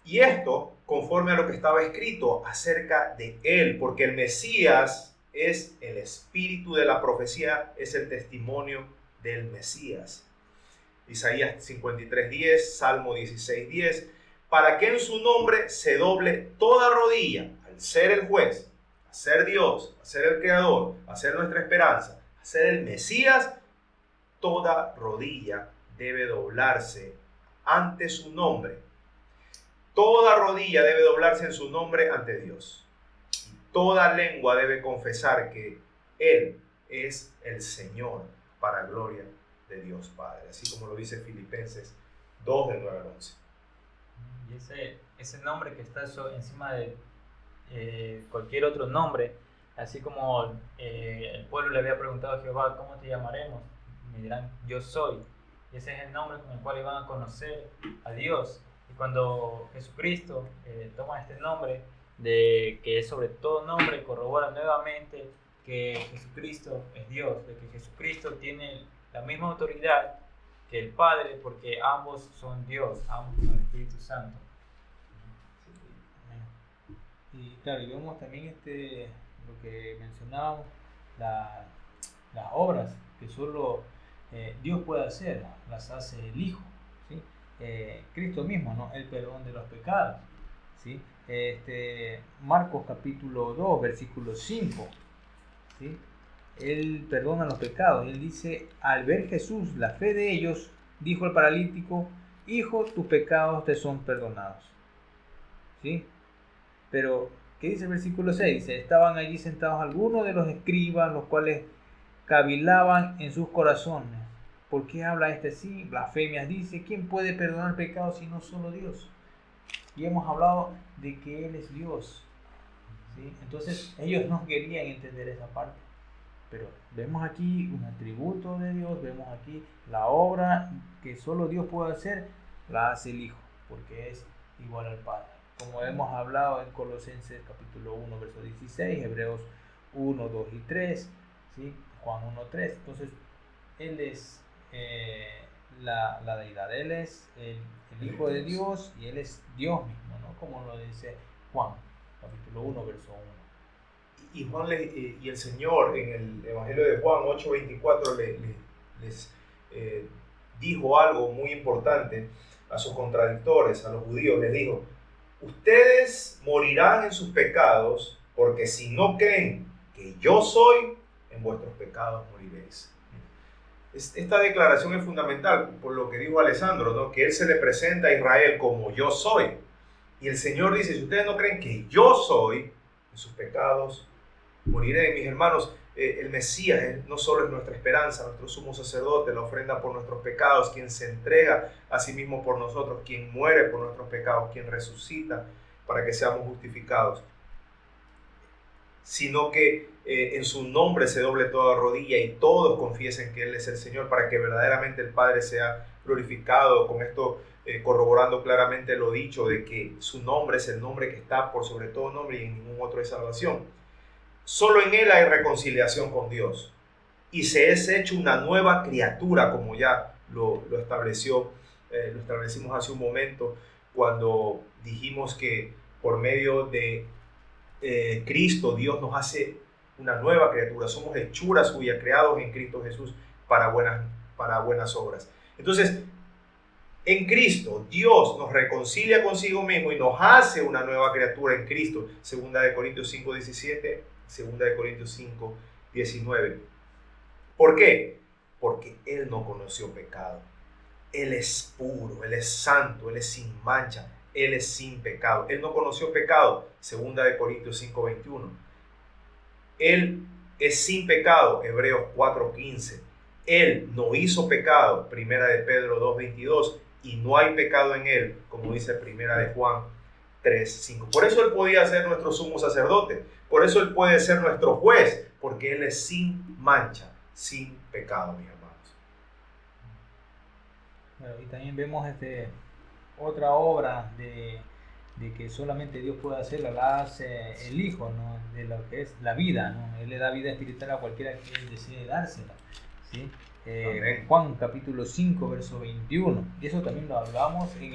Speaker 2: Y esto conforme a lo que estaba escrito acerca de Él, porque el Mesías es el espíritu de la profecía, es el testimonio del Mesías. Isaías 53:10, Salmo 16:10, para que en su nombre se doble toda rodilla, al ser el juez, a ser Dios, a ser el creador, a ser nuestra esperanza, a ser el Mesías, toda rodilla debe doblarse ante su nombre, toda rodilla debe doblarse en su nombre ante Dios. Y toda lengua debe confesar que Él es el Señor, para gloria de Dios Padre. Así como lo dice Filipenses 2, del 9 al 11.
Speaker 3: Y ese nombre que está encima de cualquier otro nombre, así como el pueblo le había preguntado a Jehová, ¿cómo te llamaremos? Me dirán, yo soy. Y ese es el nombre con el cual iban a conocer a Dios. Y cuando Jesucristo toma este nombre, de que es sobre todo nombre, corrobora nuevamente que Jesucristo es Dios, de que Jesucristo tiene la misma autoridad que el Padre, porque ambos son Dios, ambos son el Espíritu Santo.
Speaker 1: Y claro, y vemos también lo que mencionábamos, las obras que solo Dios puede hacer, las hace el Hijo, ¿sí? Cristo mismo, ¿no? El perdón de los pecados, ¿sí? Marcos capítulo 2, versículo 5, ¿sí? Él perdona los pecados. Él dice, al ver Jesús la fe de ellos, dijo al paralítico, hijo, tus pecados te son perdonados, ¿sí? Pero, ¿qué dice el versículo 6? Dice, estaban allí sentados algunos de los escribas, los cuales cavilaban en sus corazones. ¿Por qué habla este así? Blasfemias dice, ¿quién puede perdonar pecados sino solo Dios? Y hemos hablado de que Él es Dios, ¿sí? Entonces, ellos no querían entender esa parte. Pero vemos aquí un atributo de Dios, vemos aquí la obra que solo Dios puede hacer, la hace el Hijo, porque es igual al Padre. Como hemos hablado en Colosenses capítulo 1, verso 16, Hebreos 1, 2 y 3, ¿sí? Juan 1, 3. Entonces, Él es la deidad, Él es el Hijo de Dios y Él es Dios mismo, ¿no? Como lo dice Juan, capítulo 1, verso 1.
Speaker 2: Y y el Señor en el Evangelio de Juan 8:24 les dijo algo muy importante a sus contradictores, a los judíos. Les dijo, ustedes morirán en sus pecados, porque si no creen que yo soy, en vuestros pecados moriréis. Esta declaración es fundamental por lo que dijo Alessandro, ¿no? Que Él se le presenta a Israel como yo soy. Y el Señor dice, si ustedes no creen que yo soy, en sus pecados moriré. Mis hermanos, el Mesías no solo es nuestra esperanza, nuestro sumo sacerdote, la ofrenda por nuestros pecados, quien se entrega a sí mismo por nosotros, quien muere por nuestros pecados, quien resucita para que seamos justificados, sino que en su nombre se doble toda rodilla y todos confiesen que Él es el Señor, para que verdaderamente el Padre sea glorificado. Con esto corroborando claramente lo dicho de que su nombre es el nombre que está por sobre todo nombre y en ningún otro hay salvación. Solo en Él hay reconciliación con Dios y se es hecho una nueva criatura, como ya lo establecimos hace un momento cuando dijimos que por medio de Cristo Dios nos hace una nueva criatura. Somos hechuras suyas, creados en Cristo Jesús para buenas obras. Entonces, en Cristo, Dios nos reconcilia consigo mismo y nos hace una nueva criatura en Cristo. 2 de Corintios 5:17, 2 de Corintios 5:19. ¿Por qué? Porque Él no conoció pecado. Él es puro, Él es santo, Él es sin mancha, Él es sin pecado. Él no conoció pecado. 2 de Corintios 5:21. Él es sin pecado. Hebreos 4:15. Él no hizo pecado. 1 de Pedro 2:22. Y no hay pecado en Él, como dice 1 de Juan 3:5. Por eso Él podía ser nuestro sumo sacerdote. Por eso Él puede ser nuestro juez, porque Él es sin mancha, sin pecado, mis hermanos.
Speaker 1: Bueno, y también vemos otra obra de que solamente Dios puede hacerla, la hace el Hijo, ¿no? De lo que es la vida, ¿no? Él le da vida espiritual a cualquiera que Él desee dársela, ¿sí? Juan capítulo 5, verso 21. Y eso también lo hablamos en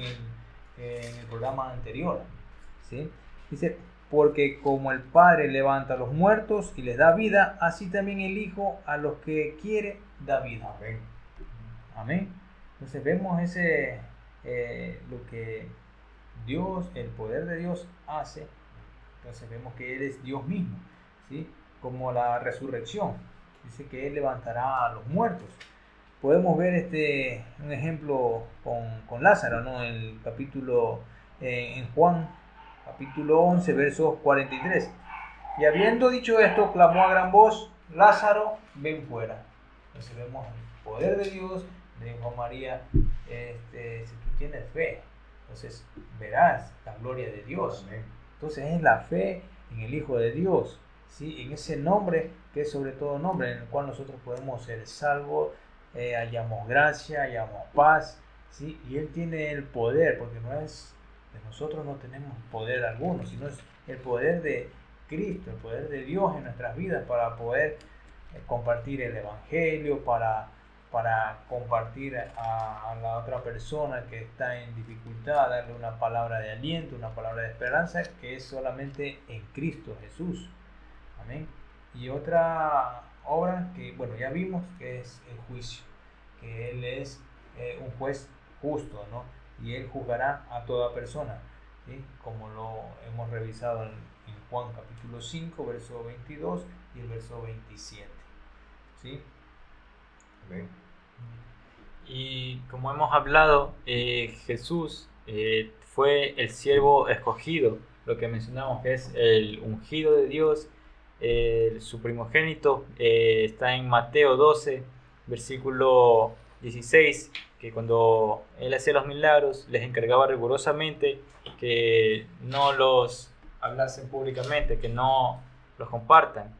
Speaker 1: el programa anterior, ¿sí? Dice, porque como el Padre levanta a los muertos y les da vida, así también el Hijo a los que quiere da vida.
Speaker 2: Amén.
Speaker 1: Amén. Entonces vemos lo que Dios, el poder de Dios hace. Entonces vemos que Él es Dios mismo, ¿sí? Como la resurrección. Dice que Él levantará a los muertos. Podemos ver un ejemplo con Lázaro, ¿no? En el capítulo en Juan capítulo 11, versos 43. Y habiendo dicho esto, clamó a gran voz: Lázaro, ven fuera. Entonces vemos el poder de Dios. Le dijo a María, si tú tienes fe, entonces verás la gloria de Dios.
Speaker 2: Amén.
Speaker 1: Entonces es la fe en el Hijo de Dios, ¿sí? En ese nombre que es sobre todo nombre, en el cual nosotros podemos ser salvos, hallamos gracia, hallamos paz, ¿sí? Y Él tiene el poder, porque no es de nosotros, no tenemos poder alguno, sino es el poder de Cristo, el poder de Dios en nuestras vidas para poder compartir el Evangelio, para compartir a la otra persona que está en dificultad, darle una palabra de aliento, una palabra de esperanza, que es solamente en Cristo Jesús. Amén. Y otra obra que, bueno, ya vimos, que es el juicio, que Él es un juez justo, ¿no? Y Él juzgará a toda persona, ¿sí? Como lo hemos revisado en Juan capítulo 5, verso 22 y el verso 27, ¿sí?
Speaker 2: Amén.
Speaker 3: Y como hemos hablado, Jesús fue el siervo escogido, lo que mencionamos que es el ungido de Dios, su primogénito. Está en Mateo 12, versículo 16, que cuando Él hacía los milagros les encargaba rigurosamente que no los hablasen públicamente, que no los compartan.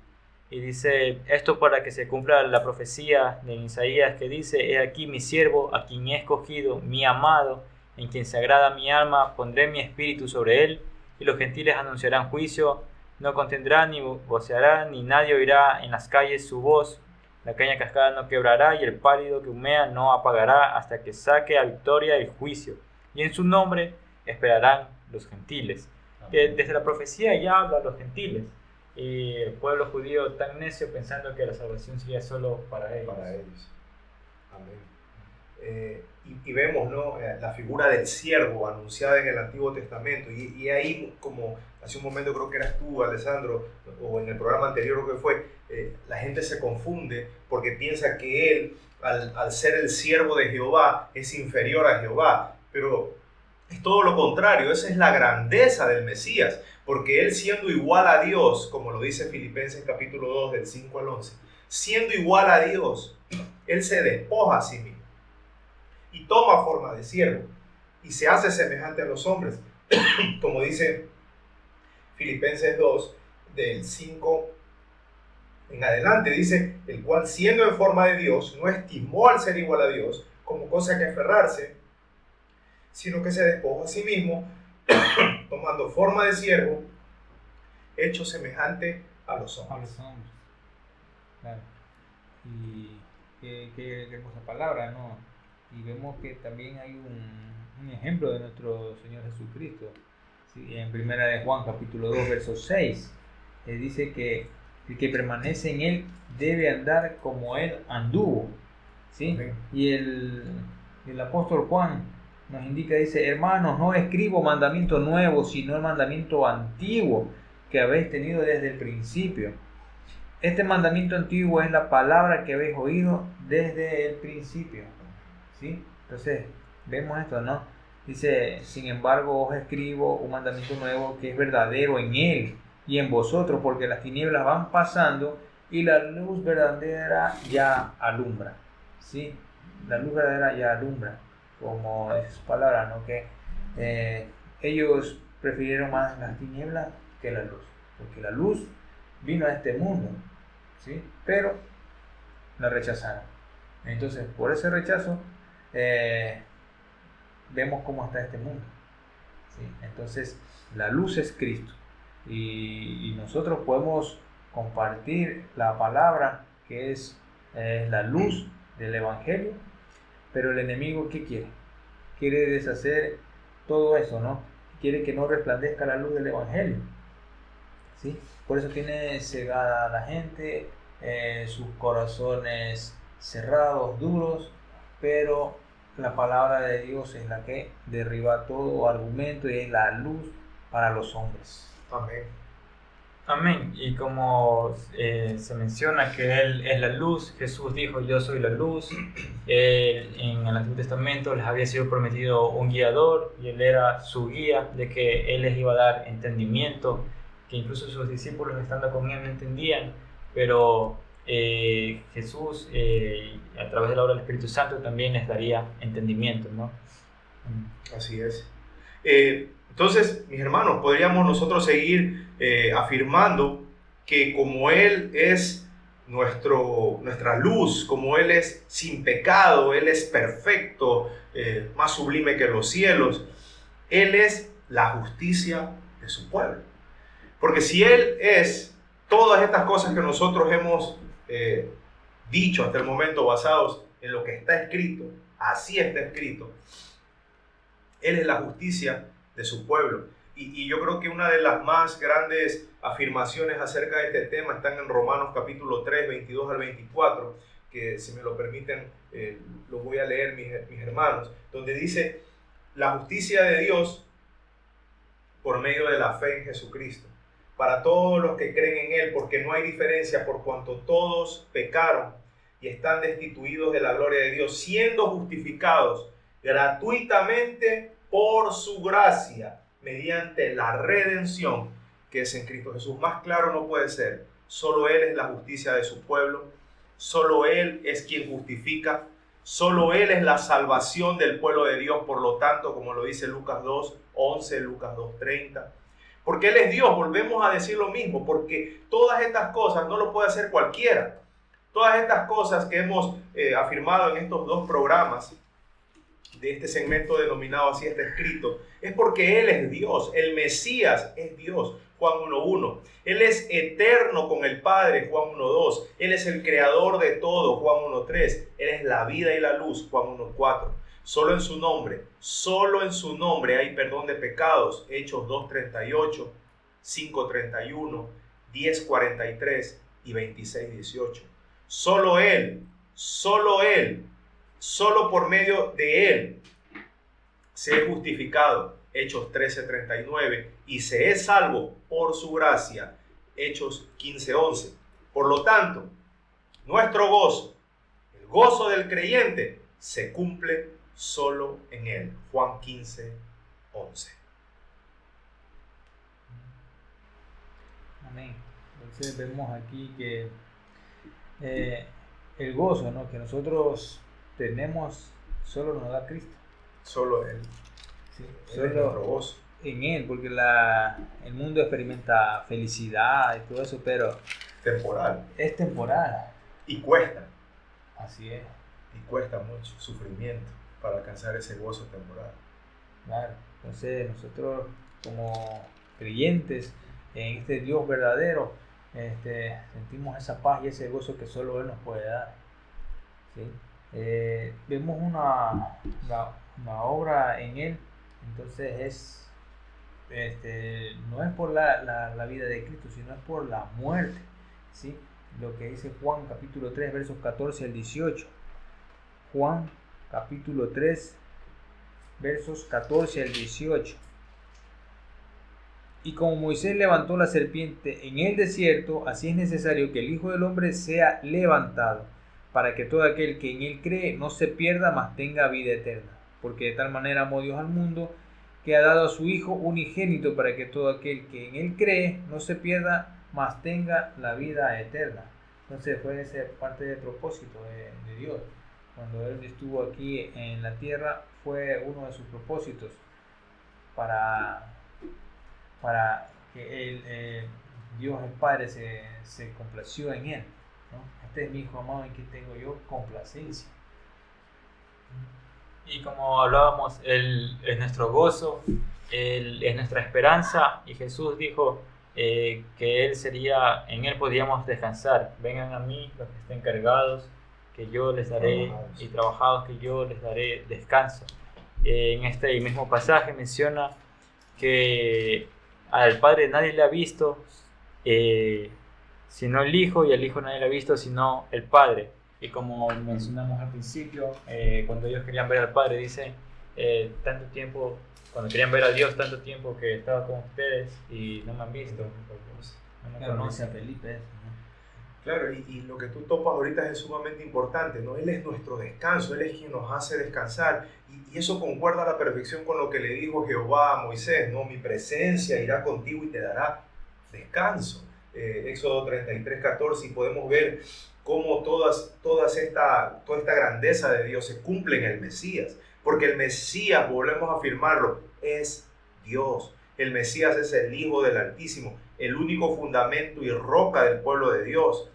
Speaker 3: Y dice esto para que se cumpla la profecía de Isaías que dice: he aquí mi siervo, a quien he escogido, mi amado, en quien se agrada mi alma, pondré mi espíritu sobre él, y los gentiles anunciarán juicio, no contendrá ni voceará, ni nadie oirá en las calles su voz, la caña cascada no quebrará, y el pálido que humea no apagará, hasta que saque a victoria el juicio, y en su nombre esperarán los gentiles. Que desde la profecía ya habla a los gentiles. Y el pueblo judío tan necio pensando que la salvación sería solo para ellos.
Speaker 2: Para ellos. Amén. Y vemos, ¿no? La figura del siervo anunciada en el Antiguo Testamento. Y ahí, como hace un momento creo que eras tú, Alessandro, o en el programa anterior creo que fue, la gente se confunde porque piensa que él, al ser el siervo de Jehová, es inferior a Jehová. Pero es todo lo contrario, esa es la grandeza del Mesías. Porque él, siendo igual a Dios, como lo dice Filipenses capítulo 2 del 5 al 11, siendo igual a Dios, él se despoja a sí mismo y toma forma de siervo y se hace semejante a los hombres, como dice Filipenses 2 del 5 en adelante, dice: el cual, siendo en forma de Dios, no estimó al ser igual a Dios como cosa que aferrarse, sino que se despojó a sí mismo, tomando forma de siervo, hecho semejante a los hombres.
Speaker 1: A los hombres. Claro. Y qué hermosa palabra, ¿no? Y vemos que también hay un ejemplo de nuestro Señor Jesucristo. ¿Sí? En primera de Juan, capítulo 2, verso 6, dice que el que permanece en Él debe andar como Él anduvo. ¿Sí?
Speaker 2: Amén.
Speaker 1: Y el apóstol Juan nos indica, dice: hermanos, no escribo mandamiento nuevo, sino el mandamiento antiguo que habéis tenido desde el principio. Este mandamiento antiguo es la palabra que habéis oído desde el principio. ¿Sí? Entonces, vemos esto, ¿no? Dice: sin embargo, os escribo un mandamiento nuevo que es verdadero en Él y en vosotros, porque las tinieblas van pasando y la luz verdadera ya alumbra. ¿Sí? La luz verdadera ya alumbra, como es su palabra, ¿no? Que ellos prefirieron más las tinieblas que la luz, porque la luz vino a este mundo, ¿sí? Pero la rechazaron. Entonces, por ese rechazo, vemos cómo está este mundo, ¿sí? Entonces, la luz es Cristo, y nosotros podemos compartir la palabra que es la luz del Evangelio. Pero el enemigo, ¿qué quiere? Quiere deshacer todo eso, ¿no? Quiere que no resplandezca la luz del Evangelio, ¿sí? Por eso tiene cegada a la gente, sus corazones cerrados, duros, pero la palabra de Dios es la que derriba todo argumento y es la luz para los hombres.
Speaker 2: Amén.
Speaker 3: Amén. Y como se menciona que Él es la luz, Jesús dijo, yo soy la luz. En el Antiguo Testamento les había sido prometido un guiador y Él era su guía, de que Él les iba a dar entendimiento, que incluso sus discípulos estando con Él no entendían, pero Jesús a través de la obra del Espíritu Santo también les daría entendimiento, ¿no?
Speaker 2: Así es. Entonces, mis hermanos, podríamos nosotros seguir afirmando que como Él es nuestra luz, como Él es sin pecado, Él es perfecto, más sublime que los cielos, Él es la justicia de su pueblo. Porque si Él es todas estas cosas que nosotros hemos dicho hasta el momento basados en lo que está escrito, así está escrito, Él es la justicia de su pueblo. Y yo creo que una de las más grandes afirmaciones acerca de este tema están en Romanos capítulo 3, 22 al 24, que si me lo permiten lo voy a leer, mis hermanos, donde dice: la justicia de Dios por medio de la fe en Jesucristo, para todos los que creen en Él, porque no hay diferencia, por cuanto todos pecaron y están destituidos de la gloria de Dios, siendo justificados gratuitamente por su gracia, mediante la redención que es en Cristo Jesús. Más claro no puede ser. Solo Él es la justicia de su pueblo, solo Él es quien justifica, solo Él es la salvación del pueblo de Dios. Por lo tanto, como lo dice Lucas 2:11, Lucas 2:30, porque Él es Dios, volvemos a decir lo mismo, porque todas estas cosas no lo puede hacer cualquiera. Todas estas cosas que hemos afirmado en estos dos programas de este segmento denominado Así está escrito, es porque Él es Dios, el Mesías es Dios, Juan 1:1. Él es eterno con el Padre, Juan 1:2. Él es el creador de todo, Juan 1:3. Él es la vida y la luz, Juan 1:4. Solo en su nombre hay perdón de pecados, Hechos 2:38, 5:31, 10:43 y 26:18. Solo Él, solo por medio de Él se es justificado, Hechos 13:39, y se es salvo por su gracia, Hechos 15:11. Por lo tanto, nuestro gozo, el gozo del creyente, se cumple solo en Él, Juan 15:11.
Speaker 1: Amén. Entonces vemos aquí que el gozo, ¿no?, que nosotros tenemos solo nos da Cristo.
Speaker 2: Solo Él.
Speaker 1: Sí,
Speaker 2: Él es nuestro gozo.
Speaker 1: En Él, porque el mundo experimenta felicidad y todo eso, pero
Speaker 2: Temporal.
Speaker 1: es temporal.
Speaker 2: Y cuesta.
Speaker 1: Así es.
Speaker 2: Y cuesta mucho sufrimiento para alcanzar ese gozo temporal.
Speaker 1: Claro. Entonces nosotros como creyentes en este Dios verdadero, sentimos esa paz y ese gozo que solo Él nos puede dar. ¿Sí? Vemos una obra en Él, entonces no es por la vida de Cristo, sino es por la muerte, ¿sí? Lo que dice Juan capítulo 3 versos 14 al 18. Juan capítulo 3 versos 14 al 18. Y como Moisés levantó la serpiente en el desierto, así es necesario que el Hijo del Hombre sea levantado, para que todo aquel que en Él cree no se pierda, mas tenga vida eterna. Porque de tal manera amó Dios al mundo, que ha dado a su Hijo unigénito, para que todo aquel que en Él cree no se pierda, mas tenga la vida eterna. Entonces fue esa parte del propósito de Dios. Cuando Él estuvo aquí en la tierra, fue uno de sus propósitos para que Dios el Padre se complació en Él, ¿no? Este es mi Hijo amado en quien tengo yo complacencia.
Speaker 3: Y como hablábamos, Él es nuestro gozo, Él es nuestra esperanza, y Jesús dijo que en Él podíamos descansar. Vengan a mí los que estén cargados, que yo les daré, y trabajados, que yo les daré descanso. En este mismo pasaje menciona que al Padre nadie le ha visto sino el Hijo, y al Hijo nadie le ha visto sino el Padre. Y como mencionamos al principio, cuando ellos querían ver al Padre, dice, tanto tiempo, cuando querían ver a Dios, tanto tiempo que estaba con ustedes y no me han visto. no
Speaker 1: Claro, no
Speaker 3: conoce.
Speaker 1: sea Felipe eso, ¿no?
Speaker 2: Claro, y lo que tú topas ahorita es sumamente importante, ¿no? Él es nuestro descanso, Él es quien nos hace descansar. Y eso concuerda a la perfección con lo que le dijo Jehová a Moisés, ¿no? Mi presencia irá contigo y te dará descanso. Éxodo 33:14, y podemos ver cómo toda esta grandeza de Dios se cumple en el Mesías. Porque el Mesías, volvemos a afirmarlo, es Dios. El Mesías es el Hijo del Altísimo, el único fundamento y roca del pueblo de Dios.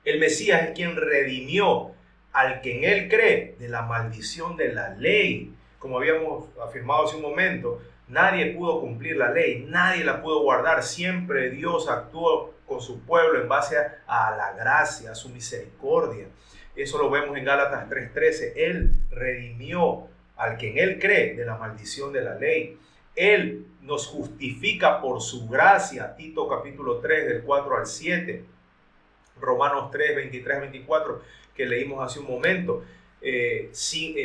Speaker 2: El Mesías es quien redimió al que en él cree de la maldición de la ley. Como habíamos afirmado hace un momento, nadie pudo cumplir la ley, nadie la pudo guardar. Siempre Dios actuó con su pueblo en base a la gracia, a su misericordia. Eso lo vemos en Gálatas 3:13. Él redimió al que en él cree de la maldición de la ley. Él nos justifica por su gracia. Tito capítulo 3 del 4 al 7. Romanos 3, 23, 24 que leímos hace un momento.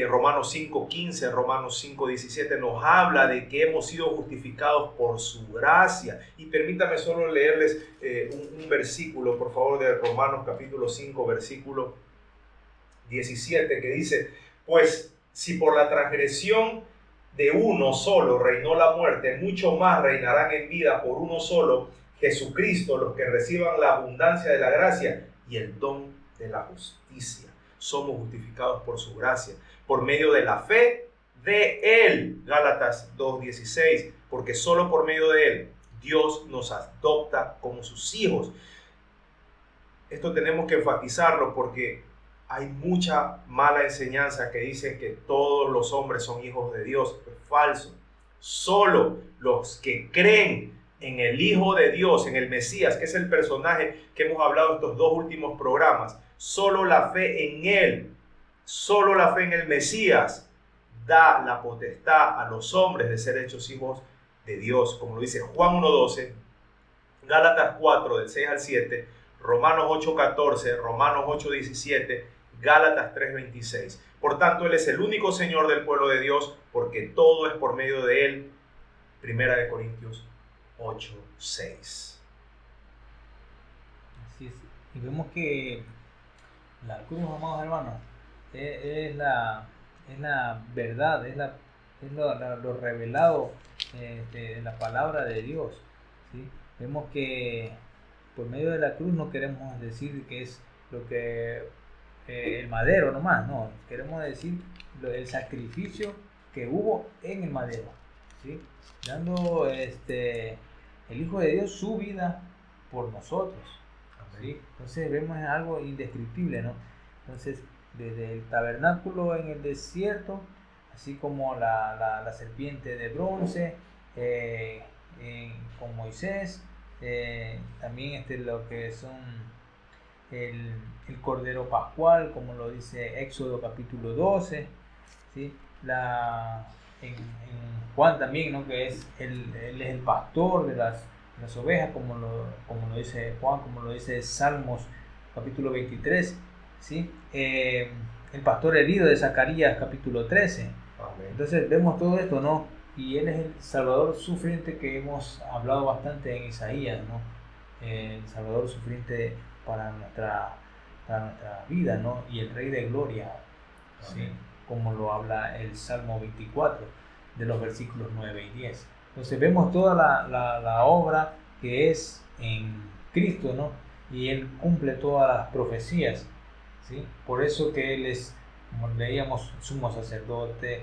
Speaker 2: Romanos 5:15, Romanos 5:17 nos habla de que hemos sido justificados por su gracia. Y permítame solo leerles un versículo, por favor, de Romanos capítulo 5, versículo 17, que dice: pues si por la transgresión de uno solo reinó la muerte, mucho más reinarán en vida por uno solo, Jesucristo, los que reciban la abundancia de la gracia y el don de la justicia. Somos justificados por su gracia, por medio de la fe de Él. Gálatas 2:16, porque solo por medio de Él Dios nos adopta como sus hijos. Esto tenemos que enfatizarlo porque hay mucha mala enseñanza que dice que todos los hombres son hijos de Dios. Es falso. Solo los que creen en el Hijo de Dios, en el Mesías, que es el personaje que hemos hablado estos dos últimos programas, solo la fe en Él, solo la fe en el Mesías da la potestad a los hombres de ser hechos hijos de Dios, como lo dice Juan 1:12, Gálatas 4 del 6 al 7, Romanos 8:14, Romanos 8:17, Gálatas 3:26. Por tanto, Él es el único Señor del pueblo de Dios, porque todo es por medio de Él. Primera de Corintios 8:6.
Speaker 1: Así es. Y vemos que la cruz, amados hermanos, es la verdad, es lo revelado de la palabra de Dios, ¿sí? Vemos que por medio de la cruz no queremos decir que es lo que el madero nomás, no, queremos decir el sacrificio que hubo en el madero, ¿sí? Dando el Hijo de Dios su vida por nosotros, ¿sí? Entonces vemos algo indescriptible, ¿no? Entonces, desde el tabernáculo en el desierto, así como la serpiente de bronce con Moisés, también lo que son el Cordero Pascual, como lo dice Éxodo capítulo 12, ¿sí? En Juan también, ¿no? Que él es el pastor de las ovejas, como lo dice Juan, como lo dice Salmos capítulo 23, ¿sí? El pastor herido de Zacarías capítulo 13.
Speaker 2: Amén.
Speaker 1: Entonces vemos todo esto, ¿no? Y Él es el Salvador sufriente que hemos hablado bastante en Isaías, ¿no? El Salvador sufriente para nuestra vida, ¿no? Y el Rey de Gloria, ¿sí? Como lo habla el Salmo 24, de los versículos 9 y 10. Entonces vemos toda la obra que es en Cristo, ¿no? Y Él cumple todas las profecías, ¿sí? Por eso que Él es, como leíamos, sumo sacerdote,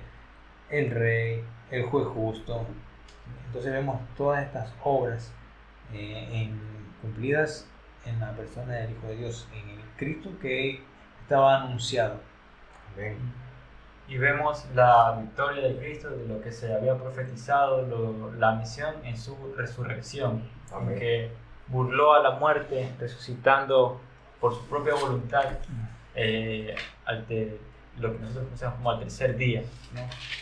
Speaker 1: el Rey, el juez justo. Entonces vemos todas estas obras cumplidas en la persona del Hijo de Dios, en el Cristo que estaba anunciado.
Speaker 2: Amén.
Speaker 3: Y vemos la victoria de Cristo, de lo que se había profetizado, la misión en su resurrección,
Speaker 2: Amén.
Speaker 3: que burló a la muerte, resucitando por su propia voluntad, lo que nosotros conocemos como al tercer día, ¿no?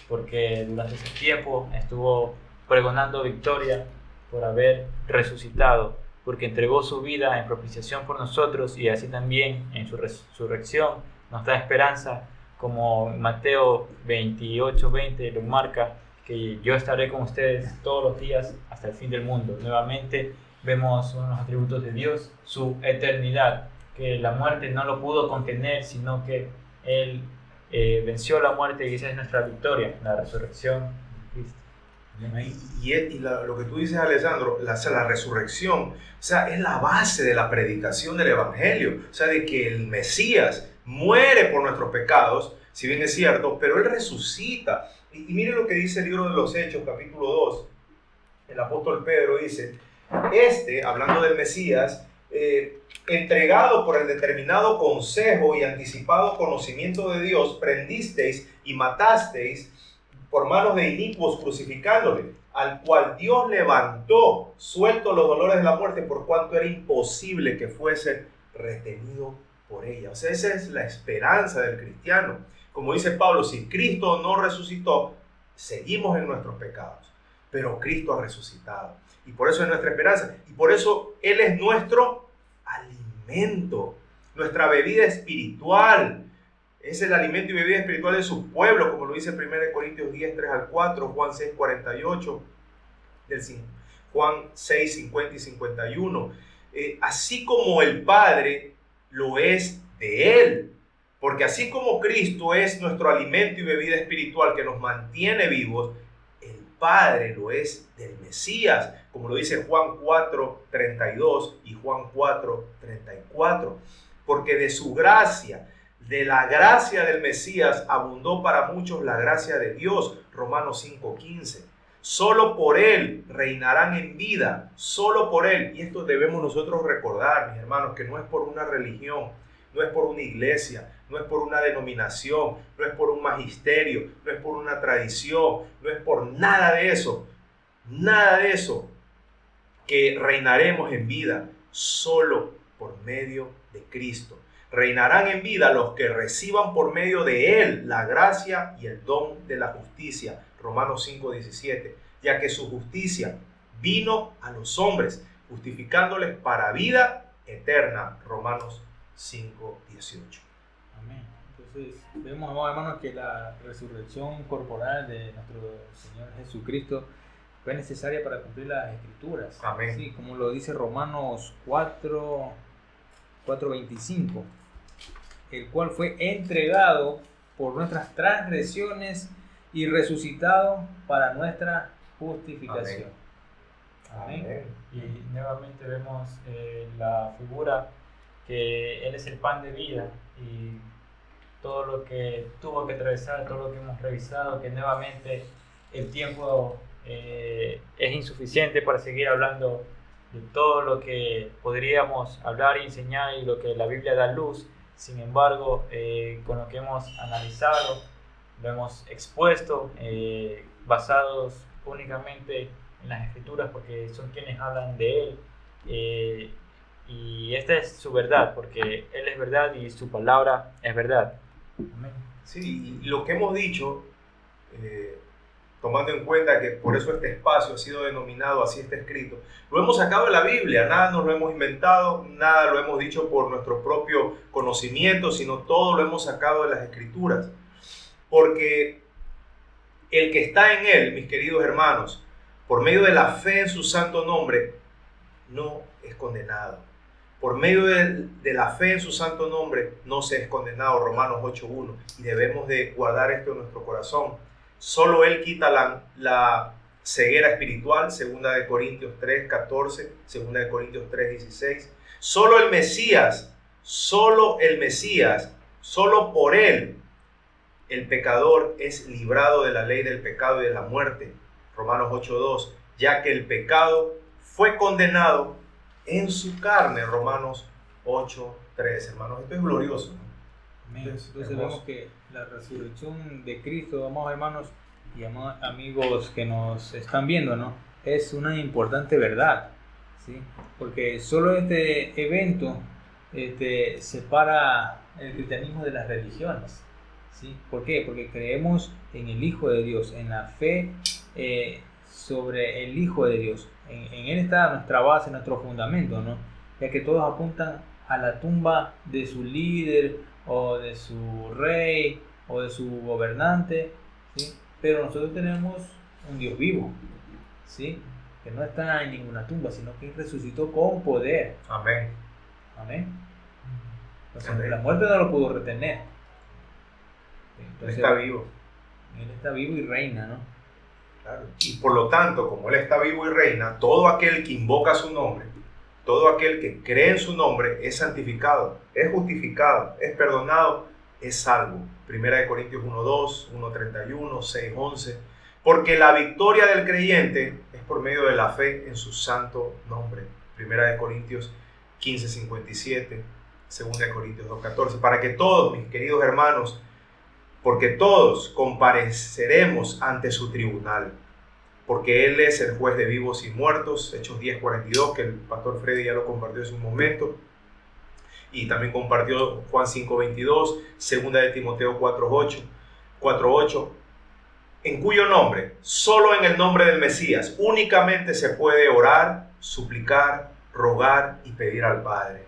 Speaker 3: Porque durante ese tiempo estuvo pregonando victoria por haber resucitado, porque entregó su vida en propiciación por nosotros, y así también en su resurrección nos da esperanza, como Mateo 28:20 lo marca, que yo estaré con ustedes todos los días hasta el fin del mundo. Nuevamente vemos unos atributos de Dios, su eternidad, que la muerte no lo pudo contener, sino que Él venció la muerte y esa es nuestra victoria, la resurrección de Cristo.
Speaker 2: Lo que tú dices, Alessandro, la resurrección, o sea, es la base de la predicación del Evangelio, o sea, de que el Mesías muere por nuestros pecados, si bien es cierto, pero Él resucita. Y mire lo que dice el libro de los Hechos, capítulo 2, el apóstol Pedro dice, hablando del Mesías, entregado por el determinado consejo y anticipado conocimiento de Dios, prendisteis y matasteis por manos de inicuos crucificándole, al cual Dios levantó, suelto los dolores de la muerte, por cuanto era imposible que fuese retenido por ella. O sea, esa es la esperanza del cristiano. Como dice Pablo, si Cristo no resucitó, seguimos en nuestros pecados, pero Cristo ha resucitado. Y por eso es nuestra esperanza. Y por eso Él es nuestro alimento, nuestra bebida espiritual. Es el alimento y bebida espiritual de su pueblo, como lo dice 1 Corintios 10, 3 al 4, Juan 6, 48, Juan 6, 50 y 51. Así como el Padre lo es de Él. Porque así como Cristo es nuestro alimento y bebida espiritual que nos mantiene vivos, el Padre lo es del Mesías, como lo dice Juan 4, 32 y Juan 4, 34. Porque de su gracia, de la gracia del Mesías, abundó para muchos la gracia de Dios, Romanos 5, 15. Solo por Él reinarán en vida, solo por Él. Y esto debemos nosotros recordar, mis hermanos, que no es por una religión, no es por una iglesia, no es por una denominación, no es por un magisterio, no es por una tradición, no es por nada de eso, que reinaremos en vida, solo por medio de Cristo. Reinarán en vida los que reciban por medio de Él la gracia y el don de la justicia, Romanos 5, 17, ya que su justicia vino a los hombres, justificándoles para vida eterna, Romanos 5, 18.
Speaker 1: Amén. Entonces, vemos, hermanos, que la resurrección corporal de nuestro Señor Jesucristo fue necesaria para cumplir las Escrituras.
Speaker 2: Amén.
Speaker 1: Sí, como lo dice Romanos 4:25, el cual fue entregado por nuestras transgresiones y resucitado para nuestra justificación.
Speaker 2: Amén. Amén.
Speaker 3: Y nuevamente vemos la figura que Él es el pan de vida y todo lo que tuvo que atravesar, todo lo que hemos revisado, que nuevamente el tiempo es insuficiente para seguir hablando de todo lo que podríamos hablar y enseñar y lo que la Biblia da luz. Sin embargo, con lo que hemos analizado, lo hemos expuesto, basados únicamente en las Escrituras, porque son quienes hablan de Él. Y esta es su verdad, porque Él es verdad y su palabra es verdad. Amén.
Speaker 2: Sí, y lo que hemos dicho, tomando en cuenta que por eso este espacio ha sido denominado, así está escrito, lo hemos sacado de la Biblia, nada nos lo hemos inventado, nada lo hemos dicho por nuestro propio conocimiento, sino todo lo hemos sacado de las Escrituras. Porque el que está en Él, mis queridos hermanos, por medio de la fe en su santo nombre, no es condenado. Por medio de la fe en su santo nombre, no se es condenado, Romanos 8.1. Y debemos de guardar esto en nuestro corazón. Solo Él quita la ceguera espiritual, 2 Corintios 3.14, 2 Corintios 3.16. Solo el Mesías, solo por Él, el pecador es librado de la ley del pecado y de la muerte, Romanos 8.2, ya que el pecado fue condenado en su carne, Romanos 8.3. Hermanos, esto es glorioso, ¿no?
Speaker 1: Amén. Entonces vemos que la resurrección de Cristo, amados hermanos y amados amigos que nos están viendo, ¿no?, es una importante verdad, ¿sí? Porque solo este evento separa el cristianismo de las religiones, ¿sí? ¿Por qué? Porque creemos en el Hijo de Dios, en la fe sobre el Hijo de Dios. En Él está nuestra base, nuestro fundamento, ¿no? Ya que todos apuntan a la tumba de su líder o de su rey o de su gobernante, ¿sí? Pero nosotros tenemos un Dios vivo, ¿sí? que no está en ninguna tumba, sino que Él resucitó con poder.
Speaker 2: Amén.
Speaker 1: Amén. Entonces,
Speaker 2: Amén.
Speaker 1: la muerte no lo pudo retener.
Speaker 2: Él
Speaker 1: Entonces,
Speaker 2: está vivo.
Speaker 1: Él está vivo y reina, ¿no?
Speaker 2: Claro. Y por lo tanto, como Él está vivo y reina, todo aquel que invoca su nombre, todo aquel que cree en su nombre es santificado, es justificado, es perdonado, es salvo. 1 Corintios 1:2, 1:31, 6:11. Porque la victoria del creyente es por medio de la fe en su santo nombre. 1 Corintios 15:57, 2 Corintios 2:14. Para que todos, mis queridos hermanos, porque todos compareceremos ante su tribunal, porque Él es el juez de vivos y muertos, Hechos 10:42, que el pastor Freddy ya lo compartió hace un momento, y también compartió Juan 5:22, 2 de Timoteo 4:8, en cuyo nombre, solo en el nombre del Mesías, únicamente se puede orar, suplicar, rogar y pedir al Padre.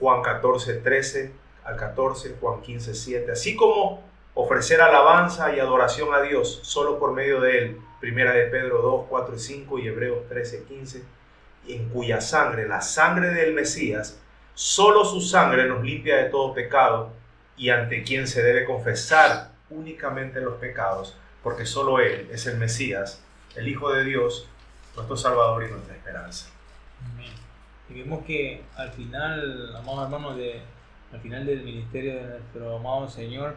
Speaker 2: Juan 14:13 al 14, Juan 15:7, así como ofrecer alabanza y adoración a Dios solo por medio de Él. 1 de Pedro 2:4-5 y Hebreos 13:15, en cuya sangre, la sangre del Mesías, solo su sangre nos limpia de todo pecado y ante quien se debe confesar únicamente los pecados, porque solo Él es el Mesías, el Hijo de Dios, nuestro Salvador y nuestra esperanza.
Speaker 1: Amén. Y vemos que al final, amados hermanos, al final del ministerio de nuestro amado Señor,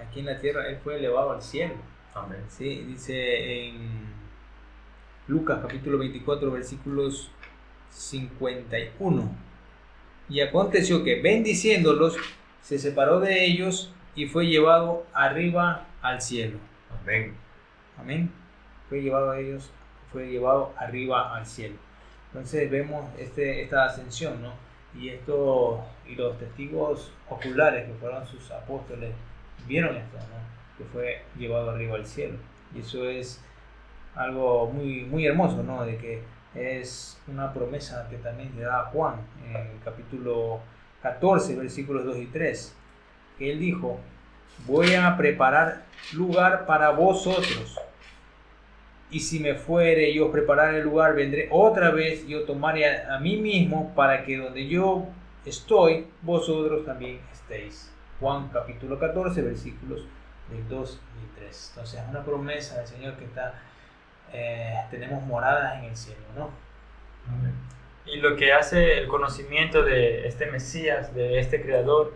Speaker 1: aquí en la tierra, Él fue elevado al cielo.
Speaker 2: Amén.
Speaker 1: Sí, dice en Lucas capítulo 24, versículos 51. Y aconteció que, bendiciéndolos, se separó de ellos y fue llevado arriba al cielo.
Speaker 2: Amén.
Speaker 1: Amén. Fue llevado a ellos, fue llevado arriba al cielo. Entonces vemos esta ascensión, ¿no? Y los testigos oculares que fueron sus apóstoles vieron esto, ¿no? Que fue llevado arriba al cielo. Y eso es algo muy, muy hermoso, ¿no? De que es una promesa que también le da a Juan en el capítulo 14, versículos 2 y 3. Que él dijo: voy a preparar lugar para vosotros. Y si me fuere y os prepararé el lugar, vendré otra vez y os tomaré a mí mismo, para que donde yo estoy, vosotros también estéis. Juan capítulo 14, versículos del 2 y 3. Entonces es una promesa del Señor que tenemos moradas en el cielo, ¿no?
Speaker 2: Amén.
Speaker 3: Y lo que hace el conocimiento de este Mesías, de este Creador,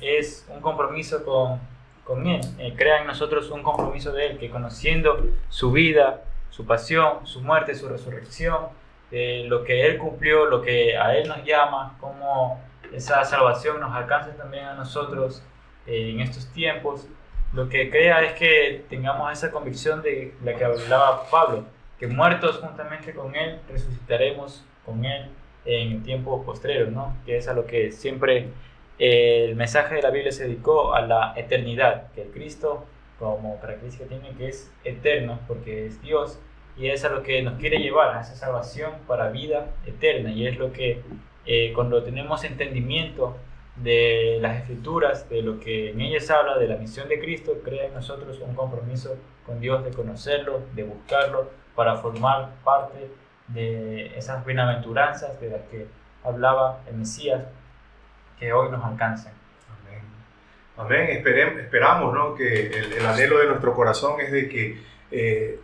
Speaker 3: es un compromiso con Él. Crea en nosotros un compromiso de Él, que conociendo su vida, su pasión, su muerte, su resurrección, lo que Él cumplió, lo que a Él nos llama, cómo esa salvación nos alcanza también a nosotros en estos tiempos, lo que crea es que tengamos esa convicción de la que hablaba Pablo, que muertos juntamente con Él, resucitaremos con Él en tiempos postreros, ¿no? Que es a lo que siempre el mensaje de la Biblia se dedicó, a la eternidad, que el Cristo como característica tiene, que es eterno porque es Dios, y es a lo que nos quiere llevar, a esa salvación para vida eterna. Y es lo que cuando tenemos entendimiento de las Escrituras, de lo que en ellas habla, de la misión de Cristo, crea en nosotros un compromiso con Dios de conocerlo, de buscarlo, para formar parte de esas bienaventuranzas de las que hablaba el Mesías, que hoy nos alcancen.
Speaker 2: Amén. Amén. Esperamos, ¿no? Que el anhelo de nuestro corazón es de que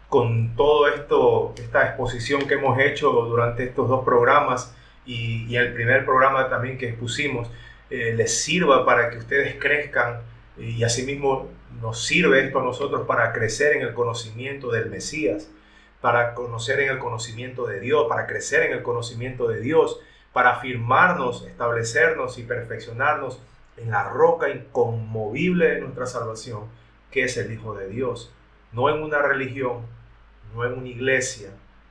Speaker 2: con todo esto, esta exposición que hemos hecho durante estos dos programas y el primer programa también que expusimos, les sirva para que ustedes crezcan, y asimismo nos sirve esto a nosotros para crecer en el conocimiento del Mesías, para conocer en el conocimiento de Dios, para crecer en el conocimiento de Dios, para afirmarnos, establecernos y perfeccionarnos en la roca inconmovible de nuestra salvación, que es el Hijo de Dios. No en una religión, no en una iglesia,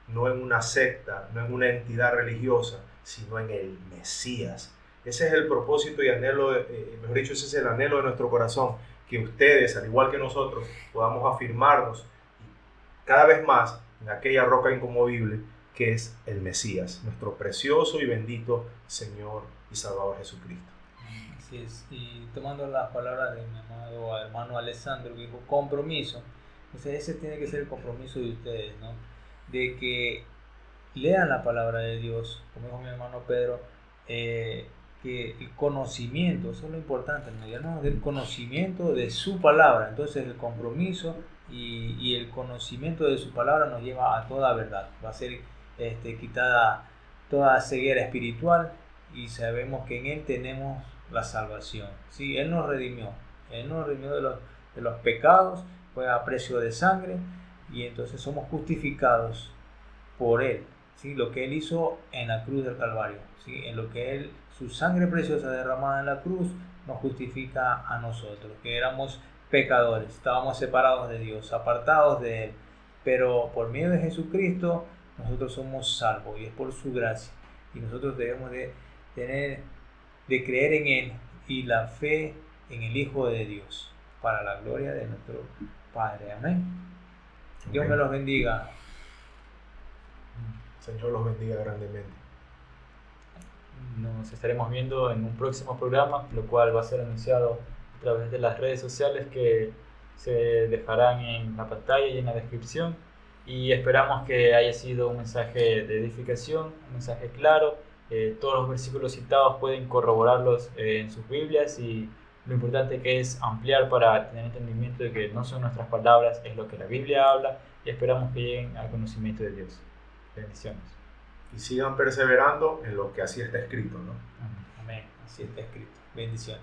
Speaker 2: no en una secta, no en una entidad religiosa, sino en el Mesías. Ese es el propósito y anhelo, mejor dicho, ese es el anhelo de nuestro corazón, que ustedes, al igual que nosotros, podamos afirmarnos cada vez más en aquella roca inconmovible que es el Mesías, nuestro precioso y bendito Señor y Salvador Jesucristo.
Speaker 1: Así es. Y tomando las palabras de mi amado hermano Alessandro, que dijo compromiso, entonces ese tiene que ser el compromiso de ustedes, ¿no? de que lean la palabra de Dios, como dijo mi hermano Pedro, que el conocimiento, eso es lo importante, ¿no? Del conocimiento de su palabra. Entonces el compromiso y el conocimiento de su palabra nos lleva a toda verdad. Va a ser quitada toda ceguera espiritual y sabemos que en Él tenemos la salvación. ¿Sí? Él nos redimió de los pecados, fue a precio de sangre y entonces somos justificados por Él. ¿Sí? Lo que Él hizo en la cruz del Calvario, ¿sí? En lo que su sangre preciosa derramada en la cruz nos justifica a nosotros, que éramos pecadores, estábamos separados de Dios, apartados de Él, pero por medio de Jesucristo nosotros somos salvos y es por su gracia, y nosotros debemos de creer en Él y la fe en el Hijo de Dios, para la gloria de nuestro Padre. Amén. Dios me los bendiga.
Speaker 2: Señor los bendiga grandemente.
Speaker 3: Nos estaremos viendo en un próximo programa, lo cual va a ser anunciado a través de las redes sociales que se dejarán en la pantalla y en la descripción. Y esperamos que haya sido un mensaje de edificación, un mensaje claro. Todos los versículos citados pueden corroborarlos en sus Biblias, y lo importante que es ampliar para tener entendimiento de que no son nuestras palabras, es lo que la Biblia habla, y esperamos que lleguen al conocimiento de Dios. Bendiciones.
Speaker 2: Y sigan perseverando en lo que así está escrito, ¿no?
Speaker 1: Amén. Así está escrito. Bendiciones.